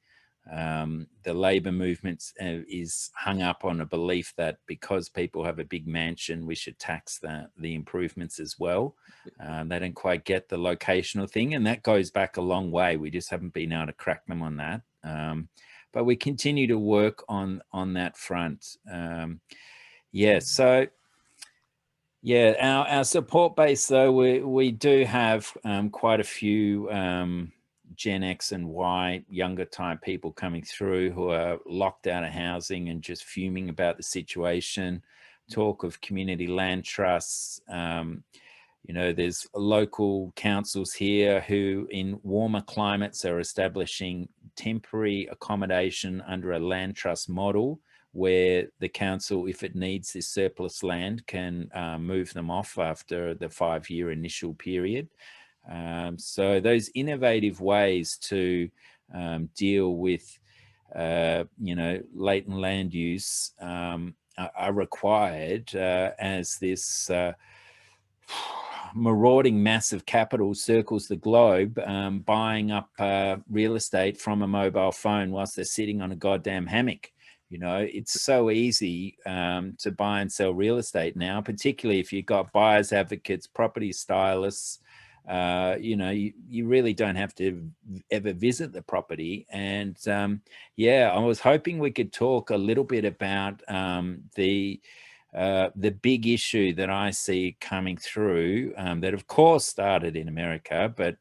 The Labor movement is hung up on a belief that because people have a big mansion, we should tax the improvements as well. They don't quite get the locational thing, and that goes back a long way. We just haven't been able to crack them on that. But we continue to work on that front. Yeah, so yeah, our support base, though, we do have quite a few Gen X and Y, younger type people coming through who are locked out of housing and just fuming about the situation. Talk of community land trusts. You know, there's local councils here who in warmer climates are establishing temporary accommodation under a land trust model where the council, if it needs this surplus land, can move them off after the 5-year initial period. So those innovative ways to deal with, you know, latent land use are required as this marauding massive capital circles the globe, buying up real estate from a mobile phone whilst they're sitting on a goddamn hammock. You know, it's so easy to buy and sell real estate now, particularly if you've got buyers advocates, property stylists. You know, you really don't have to ever visit the property. And yeah, I was hoping we could talk a little bit about the big issue that I see coming through that of course started in America, but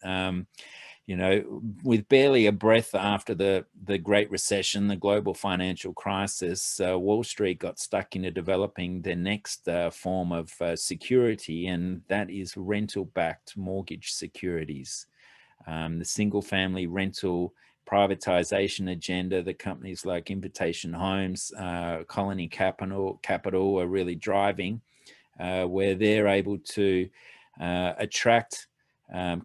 you know, with barely a breath after the Great Recession, the global financial crisis, Wall Street got stuck into developing their next form of security, and that is rental-backed mortgage securities. The single-family rental privatization agenda that companies like Invitation Homes, Colony Capital are really driving, where they're able to attract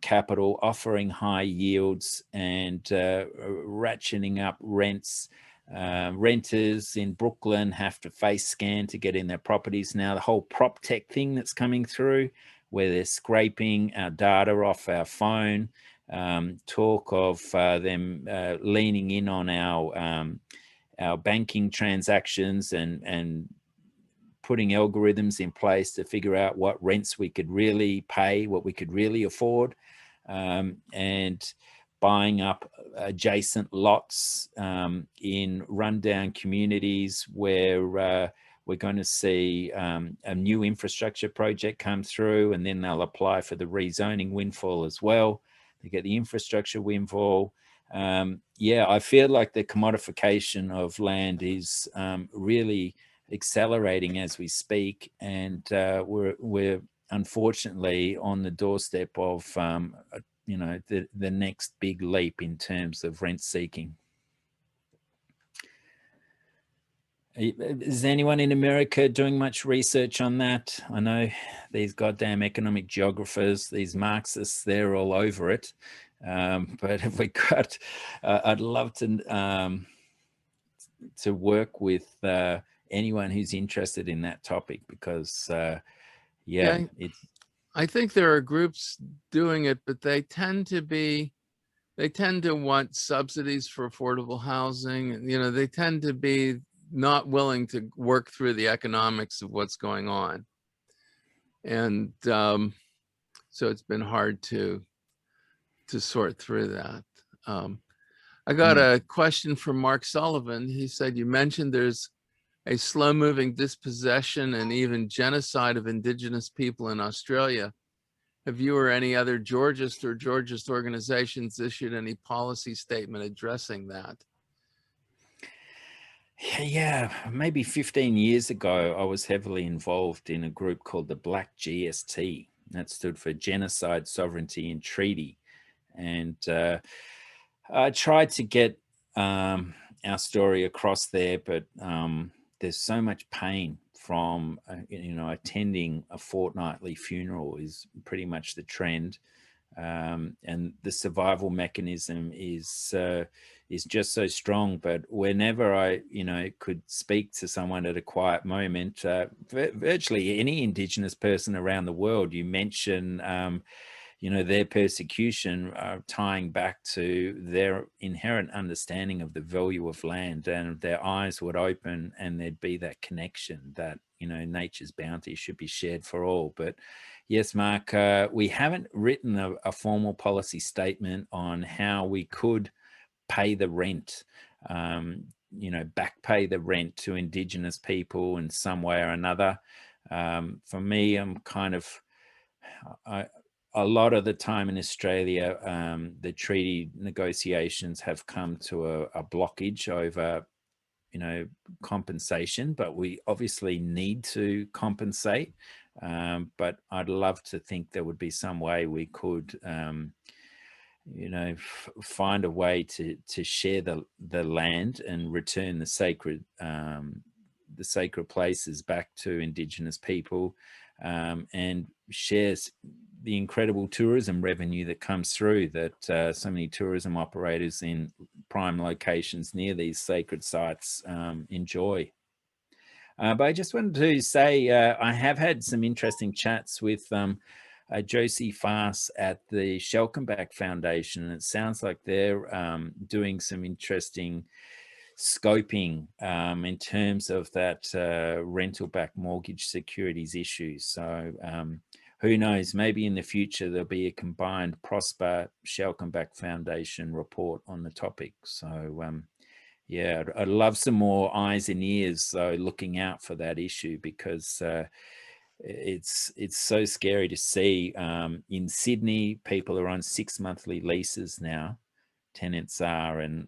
capital, offering high yields and ratcheting up rents. Renters in Brooklyn have to face scan to get in their properties now. The whole prop tech thing that's coming through, where they're scraping our data off our phone. Talk of them leaning in on our banking transactions and putting algorithms in place to figure out what rents we could really pay, what we could really afford, and buying up adjacent lots in rundown communities where we're going to see a new infrastructure project come through, and then they'll apply for the rezoning windfall as well. They get the infrastructure windfall. Yeah, I feel like the commodification of land is really accelerating as we speak, and we're unfortunately on the doorstep of you know, the next big leap in terms of rent seeking. Is anyone in America doing much research on that? I know these goddamn economic geographers, these Marxists, they're all over it. But have we got, I'd love to work with anyone who's interested in that topic, because yeah, it's, I think there are groups doing it, but they tend to want subsidies for affordable housing. You know, they tend to be not willing to work through the economics of what's going on. And so it's been hard to sort through that. I got a question from Mark Sullivan. He said, you mentioned there's a slow-moving dispossession and even genocide of indigenous people in Australia. Have you or any other Georgist or Georgist organizations issued any policy statement addressing that? Yeah, maybe 15 years ago, I was heavily involved in a group called the Black GST. That stood for Genocide, Sovereignty and Treaty. And I tried to get our story across there, but there's so much pain from, you know, attending a fortnightly funeral is pretty much the trend. And the survival mechanism is just so strong. But whenever I, you know, could speak to someone at a quiet moment, virtually any Indigenous person around the world, you mention, you know, their persecution tying back to their inherent understanding of the value of land, and their eyes would open and there'd be that connection that, you know, nature's bounty should be shared for all. But yes, Mark, we haven't written a formal policy statement on how we could pay the rent, you know, back pay the rent to Indigenous people in some way or another. For me, I'm kind of, a lot of the time in Australia, the treaty negotiations have come to a blockage over, you know, compensation, but we obviously need to compensate. But I'd love to think there would be some way we could, you know, find a way to share the land and return the sacred places back to Indigenous people, and shares the incredible tourism revenue that comes through that so many tourism operators in prime locations near these sacred sites enjoy. But I just wanted to say I have had some interesting chats with Josie Farce at the Shelkenbach Foundation, and it sounds like they're doing some interesting scoping in terms of that rental-backed mortgage securities issue. So who knows, maybe in the future there'll be a combined Prosper Shelkenbach Foundation report on the topic. So yeah, I'd love some more eyes and ears though looking out for that issue, because it's so scary to see. In Sydney, people are on 6 monthly leases now, tenants are, and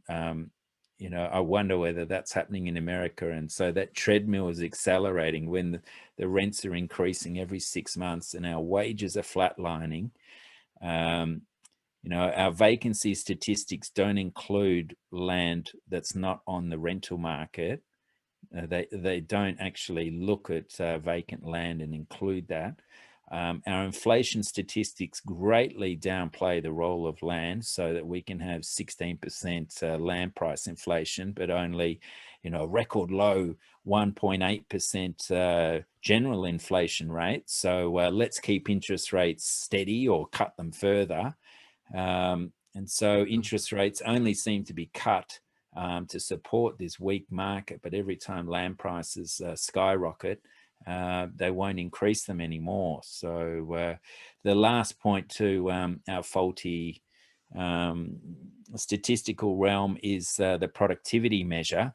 you know, I wonder whether that's happening in America. And so that treadmill is accelerating when the rents are increasing every 6 months and our wages are flatlining. You know, our vacancy statistics don't include land that's not on the rental market. They don't actually look at vacant land and include that. Our inflation statistics greatly downplay the role of land, so that we can have 16% land price inflation, but only, you know, a record low 1.8% general inflation rate. So let's keep interest rates steady or cut them further. And so interest rates only seem to be cut to support this weak market, but every time land prices skyrocket, they won't increase them anymore. So the last point to our faulty statistical realm is the productivity measure,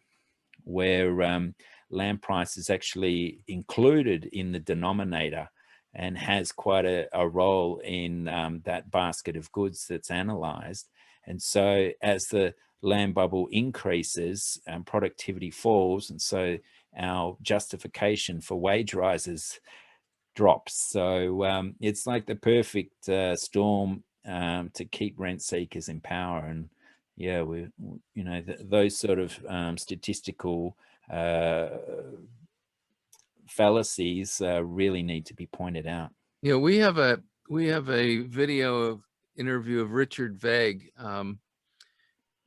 where land price is actually included in the denominator and has quite a role in that basket of goods that's analysed. And so as the land bubble increases and productivity falls, and so our justification for wage rises drops. So it's like the perfect storm to keep rent seekers in power. And yeah, we, you know, those sort of statistical fallacies really need to be pointed out. Yeah, we have a video of interview of Richard Vague.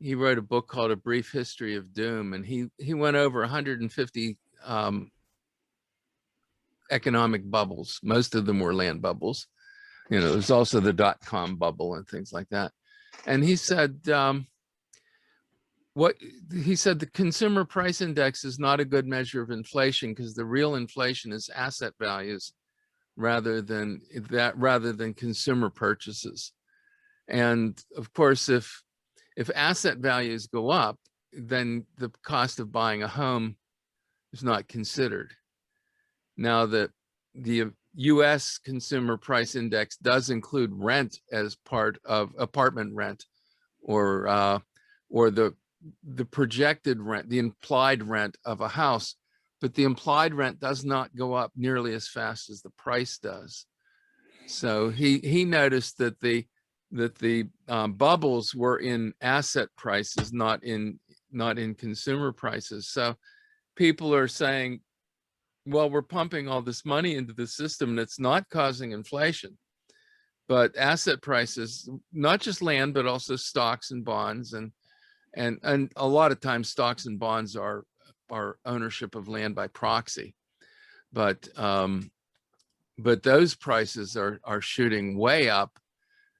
He wrote a book called A Brief History of Doom, and he went over 150 economic bubbles. Most of them were land bubbles. You know, there's also the .com bubble and things like that. And he said, the consumer price index is not a good measure of inflation, because the real inflation is asset values rather than consumer purchases. And of course, if asset values go up, then the cost of buying a home is not considered. Now, the US Consumer Price Index does include rent as part of apartment rent, or the projected rent, the implied rent of a house, but the implied rent does not go up nearly as fast as the price does. So he noticed that the bubbles were in asset prices, not in consumer prices. So people are saying, well, we're pumping all this money into the system that's not causing inflation, but asset prices, not just land, but also stocks and bonds, and a lot of times stocks and bonds are ownership of land by proxy, but those prices are shooting way up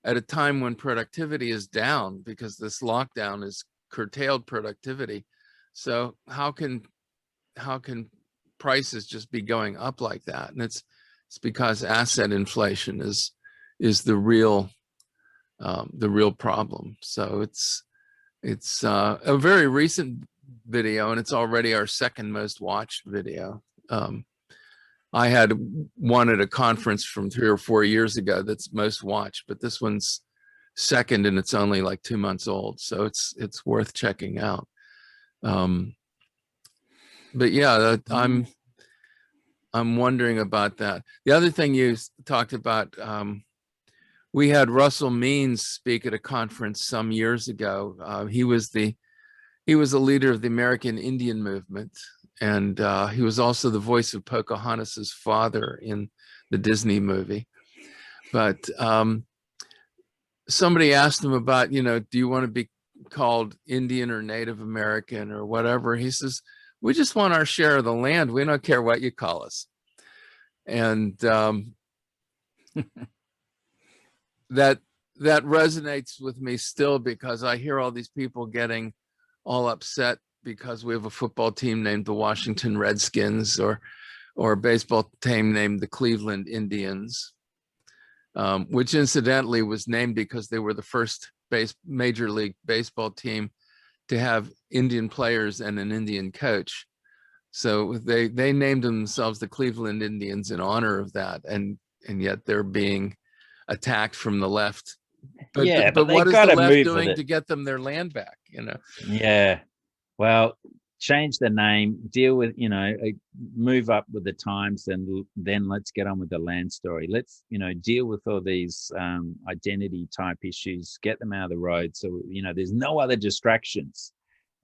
at a time when productivity is down, because this lockdown has curtailed productivity. So how can prices just be going up like that? And it's because asset inflation is the real problem. So it's a very recent video, and it's already our second most watched video. I had one at a conference from 3 or 4 years ago that's most watched, but this one's second and it's only like 2 months old, so it's worth checking out. But yeah, I'm wondering about that. The other thing you talked about, we had Russell Means speak at a conference some years ago. He was a leader of the American Indian movement, and he was also the voice of Pocahontas's father in the Disney movie. But somebody asked him about, do you want to be called Indian or Native American or whatever? He says, we just want our share of the land. We don't care what you call us. And that resonates with me still, because I hear all these people getting all upset because we have a football team named the Washington Redskins or a baseball team named the Cleveland Indians, which incidentally was named because they were the first Major League Baseball team to have Indian players and an Indian coach. So they named themselves the Cleveland Indians in honor of that, and yet they're being attacked from the left. But yeah, but they what is got the to left move doing with to it. get them their land back? Yeah. Well, change the name, deal with, move up with the times, and then let's get on with the land story. Let's, deal with all these identity type issues, get them out of the road. So, there's no other distractions.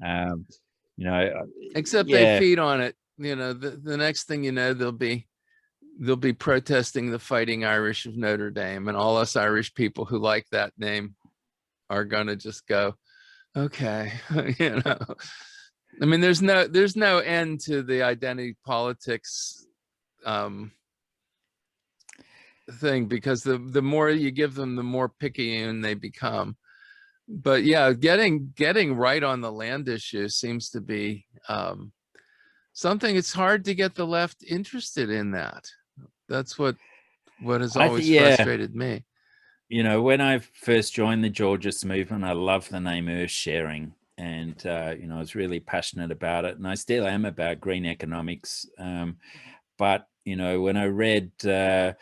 Except yeah. they feed on it. The next thing you know, they'll be protesting the Fighting Irish of Notre Dame, and all us Irish people who like that name are gonna just go, okay. I mean, there's no end to the identity politics thing, because the more you give them, the more picayune they become. But yeah, getting right on the land issue seems to be something. It's hard to get the left interested in that. That's what has always frustrated me. When I first joined the Georgist movement, I loved the name earth sharing. And, I was really passionate about it. And I still am about green economics. But, when I read that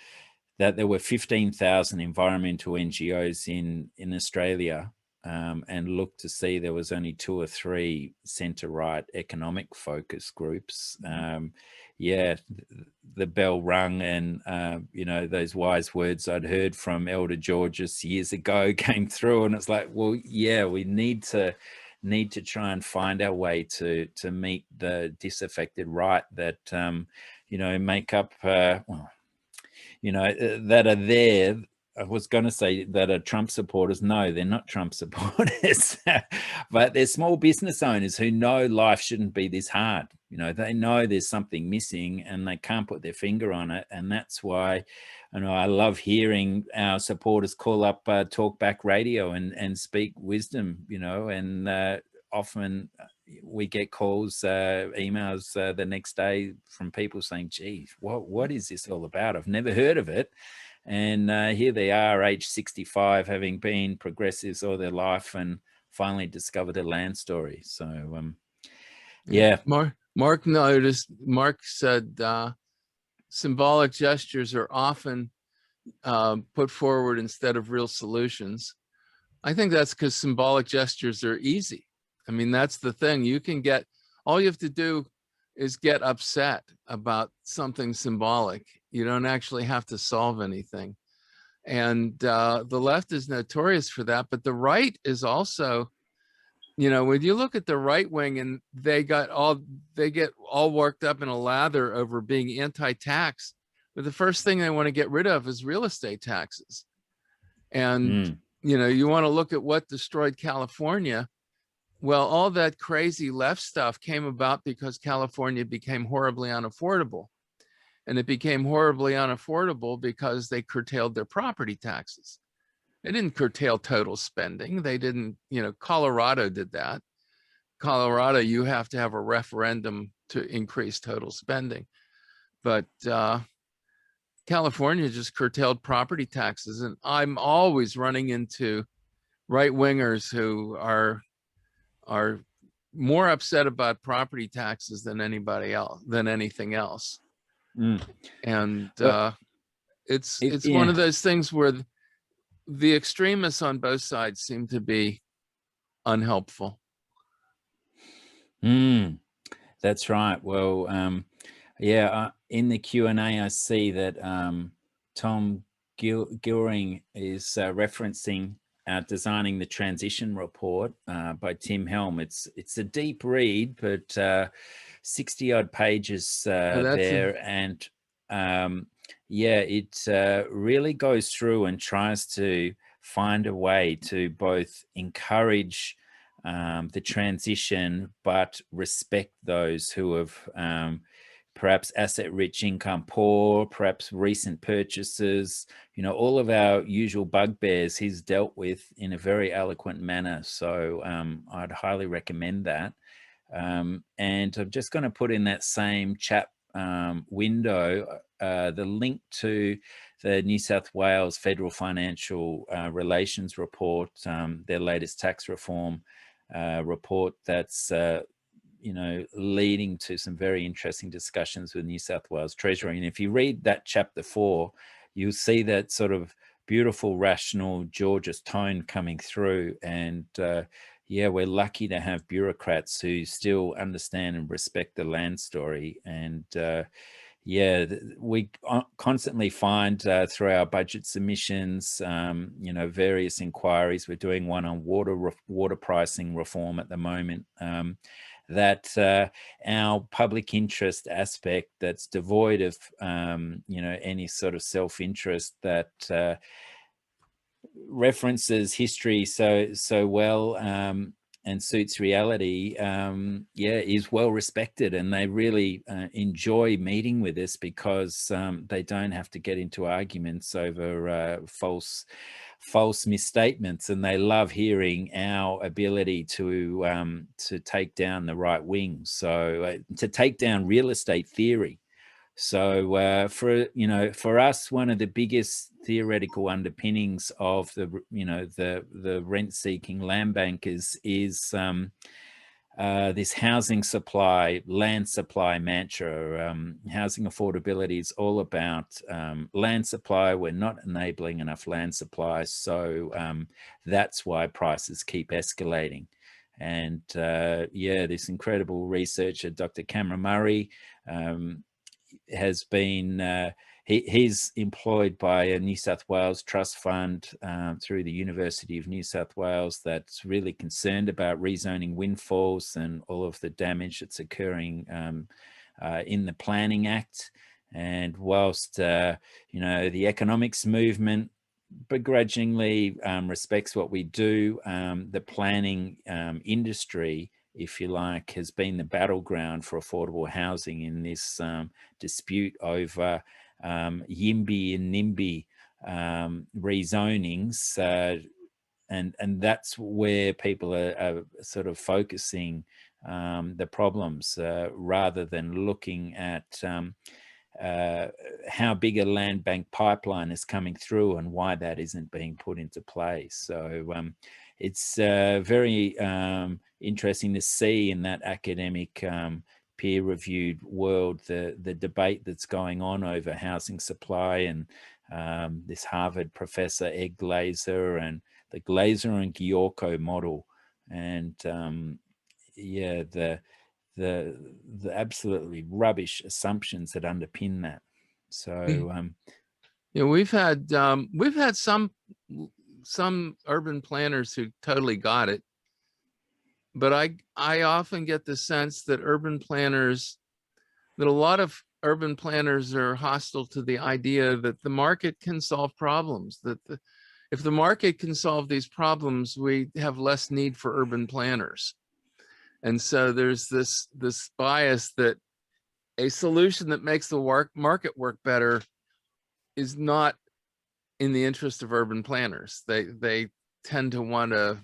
there were 15,000 environmental NGOs in Australia, and looked to see there was only 2 or 3 centre-right economic focus groups, the bell rung, and those wise words I'd heard from Elder Georgist years ago came through, and it's like, well, yeah, we need to try and find our way to meet the disaffected right that make up that are there. I was going to say that are Trump supporters. No, they're not Trump supporters, but they're small business owners who know life shouldn't be this hard. They know there's something missing and they can't put their finger on it. And that's why, I love hearing our supporters call up Talkback Radio and speak wisdom, and often we get calls, emails the next day from people saying, geez, what is this all about? I've never heard of it. And here they are, age 65, having been progressives all their life and finally discovered a land story. So, yeah. Mark said symbolic gestures are often put forward instead of real solutions. I think that's because symbolic gestures are easy. I mean, that's the thing. All you have to do is get upset about something symbolic. You don't actually have to solve anything. And the left is notorious for that, but the right is also, when you look at the right wing, and they get all worked up in a lather over being anti-tax, but the first thing they want to get rid of is real estate taxes. And you want to look at what destroyed California. Well, all that crazy left stuff came about because California became horribly unaffordable. And it became horribly unaffordable because they curtailed their property taxes. They didn't curtail total spending. They didn't, Colorado did that. Colorado, you have to have a referendum to increase total spending. But California just curtailed property taxes. And I'm always running into right-wingers who are more upset about property taxes than anybody else, than anything else. Mm. And Well, it's one yeah. of those things where the extremists on both sides seem to be unhelpful. Mm. That's right. Well, yeah, in the Q&A, I see that Tom Gilring is referencing Designing the Transition report by Tim Helm. It's a deep read, but 60 odd pages there. And yeah, it really goes through and tries to find a way to both encourage the transition, but respect those who have perhaps asset-rich, income poor, perhaps recent purchases, all of our usual bugbears he's dealt with in a very eloquent manner. So I'd highly recommend that. And I'm just going to put in that same chat window the link to the New South Wales Federal Financial Relations Report, their latest tax reform report that's leading to some very interesting discussions with New South Wales Treasury. And if you read that chapter 4, you'll see that sort of beautiful, rational Georgist tone coming through. And yeah, we're lucky to have bureaucrats who still understand and respect the land story. And yeah, we constantly find through our budget submissions, various inquiries. We're doing one on water pricing reform at the moment. That our public interest aspect that's devoid of, any sort of self-interest that references history so well and suits reality, is well respected, and they really enjoy meeting with us because they don't have to get into arguments over false misstatements, and they love hearing our ability to take down the right wing, so to take down real estate theory. So for us, one of the biggest theoretical underpinnings of the rent-seeking land bankers is this housing supply, land supply mantra. Housing affordability is all about land supply. We're not enabling enough land supply, so that's why prices keep escalating. And this incredible researcher, Dr. Cameron Murray, has been he's employed by a New South Wales trust fund through the University of New South Wales that's really concerned about rezoning windfalls and all of the damage that's occurring in the Planning Act. And whilst the economics movement begrudgingly respects what we do, the planning industry, if you like, has been the battleground for affordable housing in this dispute over YIMBY and NIMBY rezonings. And that's where people are sort of focusing the problems rather than looking at how big a land bank pipeline is coming through and why that isn't being put into place. So it's very interesting to see in that academic peer-reviewed world the debate that's going on over housing supply, and this Harvard professor Ed Glazer and the Glazer and Giorco model, and the absolutely rubbish assumptions that underpin that. So we've had some urban planners who totally got it, but I often get the sense that a lot of urban planners are hostile to the idea that the market can solve problems, that if the market can solve these problems, we have less need for urban planners. And so there's this bias that a solution that makes the market work better is not in the interest of urban planners. They tend to want to,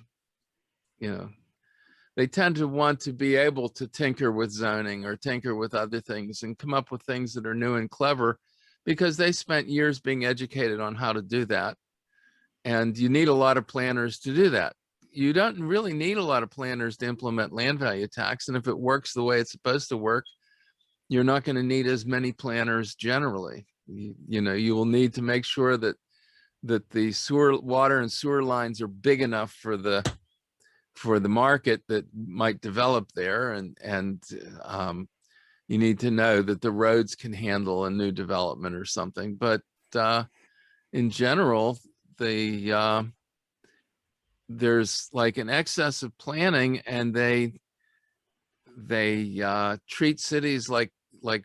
they tend to want to be able to tinker with zoning or tinker with other things and come up with things that are new and clever because they spent years being educated on how to do that. And you need a lot of planners to do that. You don't really need a lot of planners to implement land value tax. And if it works the way it's supposed to work, you're not going to need as many planners generally. You know, you will need to make sure that the sewer, water and sewer lines are big enough for the market that might develop there, and you need to know that the roads can handle a new development or something. But in general, there's like an excess of planning, and they treat cities like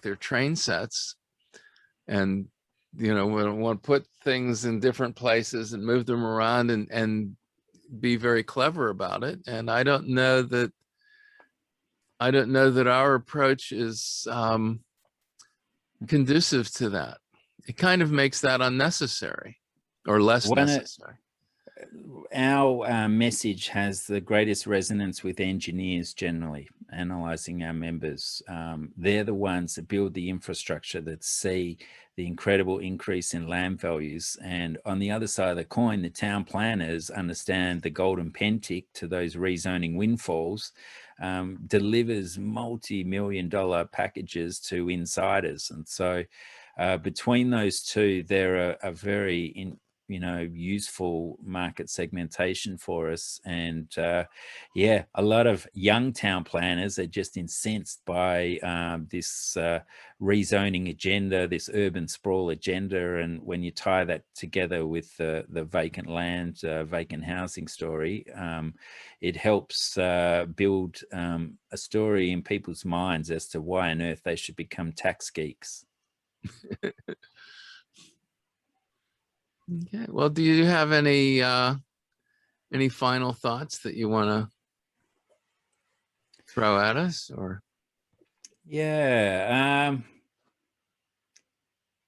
they're train sets, and you know, we want to put things in different places and move them around and be very clever about it. And I don't know that our approach is conducive to that. It kind of makes that unnecessary or less necessary. Our message has the greatest resonance with engineers generally, analyzing our members. They're the ones that build the infrastructure, that see the incredible increase in land values. And on the other side of the coin, the town planners understand the golden pentic to those rezoning windfalls, delivers multi-million-dollar packages to insiders. And so between those two, they're a very useful market segmentation for us. And yeah, a lot of young town planners are just incensed by this rezoning agenda, this urban sprawl agenda. And when you tie that together with the vacant land, vacant housing story, it helps build a story in people's minds as to why on earth they should become tax geeks. Okay. Well, do you have any final thoughts that you want to throw at us, or? Yeah,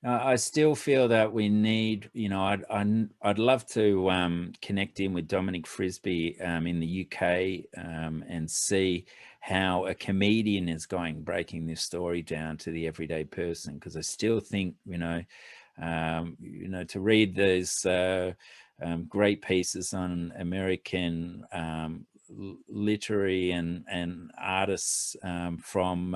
I still feel that we need, I'd love to connect in with Dominic Frisby in the UK and see how a comedian is breaking this story down to the everyday person, because I still think, to read those great pieces on American literary and artists from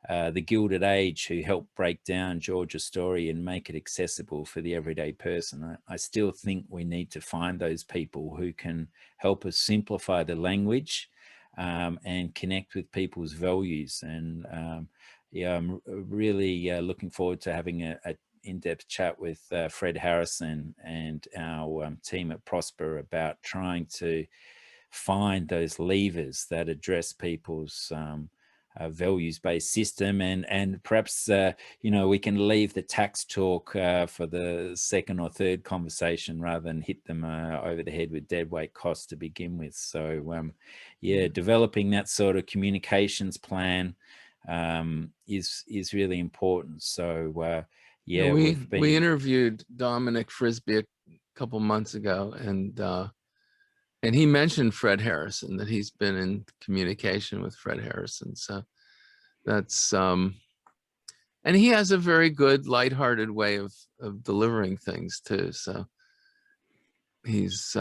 the Gilded Age who helped break down Georgia's story and make it accessible for the everyday person. I still think we need to find those people who can help us simplify the language and connect with people's values. And yeah, I'm really looking forward to having a in-depth chat with Fred Harrison and our team at Prosper about trying to find those levers that address people's values-based system, and perhaps we can leave the tax talk for the second or third conversation rather than hit them over the head with deadweight costs to begin with. So yeah, developing that sort of communications plan is really important. So yeah, we interviewed Dominic Frisby a couple months ago, and he mentioned Fred Harrison, that he's been in communication with Fred Harrison. So that's and he has a very good, lighthearted way of delivering things too. So he's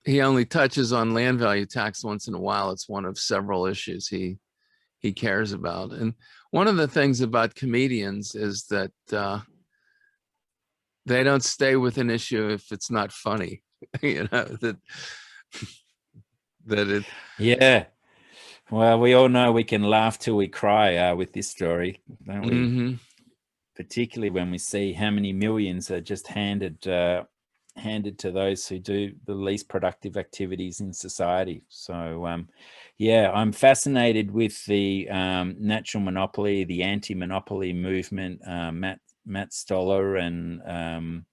he only touches on land value tax once in a while. It's one of several issues he cares about. And one of the things about comedians is that they don't stay with an issue if it's not funny. that it. Yeah. Well, we all know we can laugh till we cry with this story, don't we? Mm-hmm. Particularly when we see how many millions are just handed to those who do the least productive activities in society. So yeah, I'm fascinated with the natural monopoly, the anti-monopoly movement, Matt Stoller and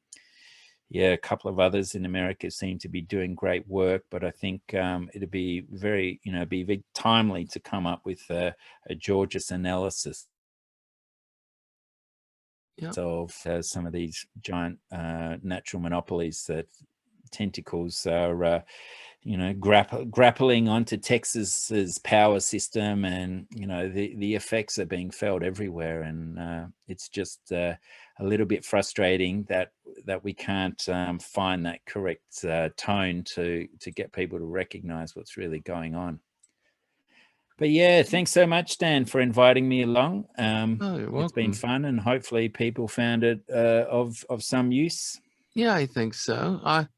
yeah, a couple of others in America seem to be doing great work. But I think it'd be very timely to come up with a Georgist analysis of some of these giant natural monopolies that tentacles are grappling onto Texas's power system, and the effects are being felt everywhere. And it's just a little bit frustrating that we can't find that correct tone to get people to recognize what's really going on. But yeah, thanks so much, Dan, for inviting me along. Oh, you're It's been welcome. fun, and hopefully people found it of some use. Yeah, I think so.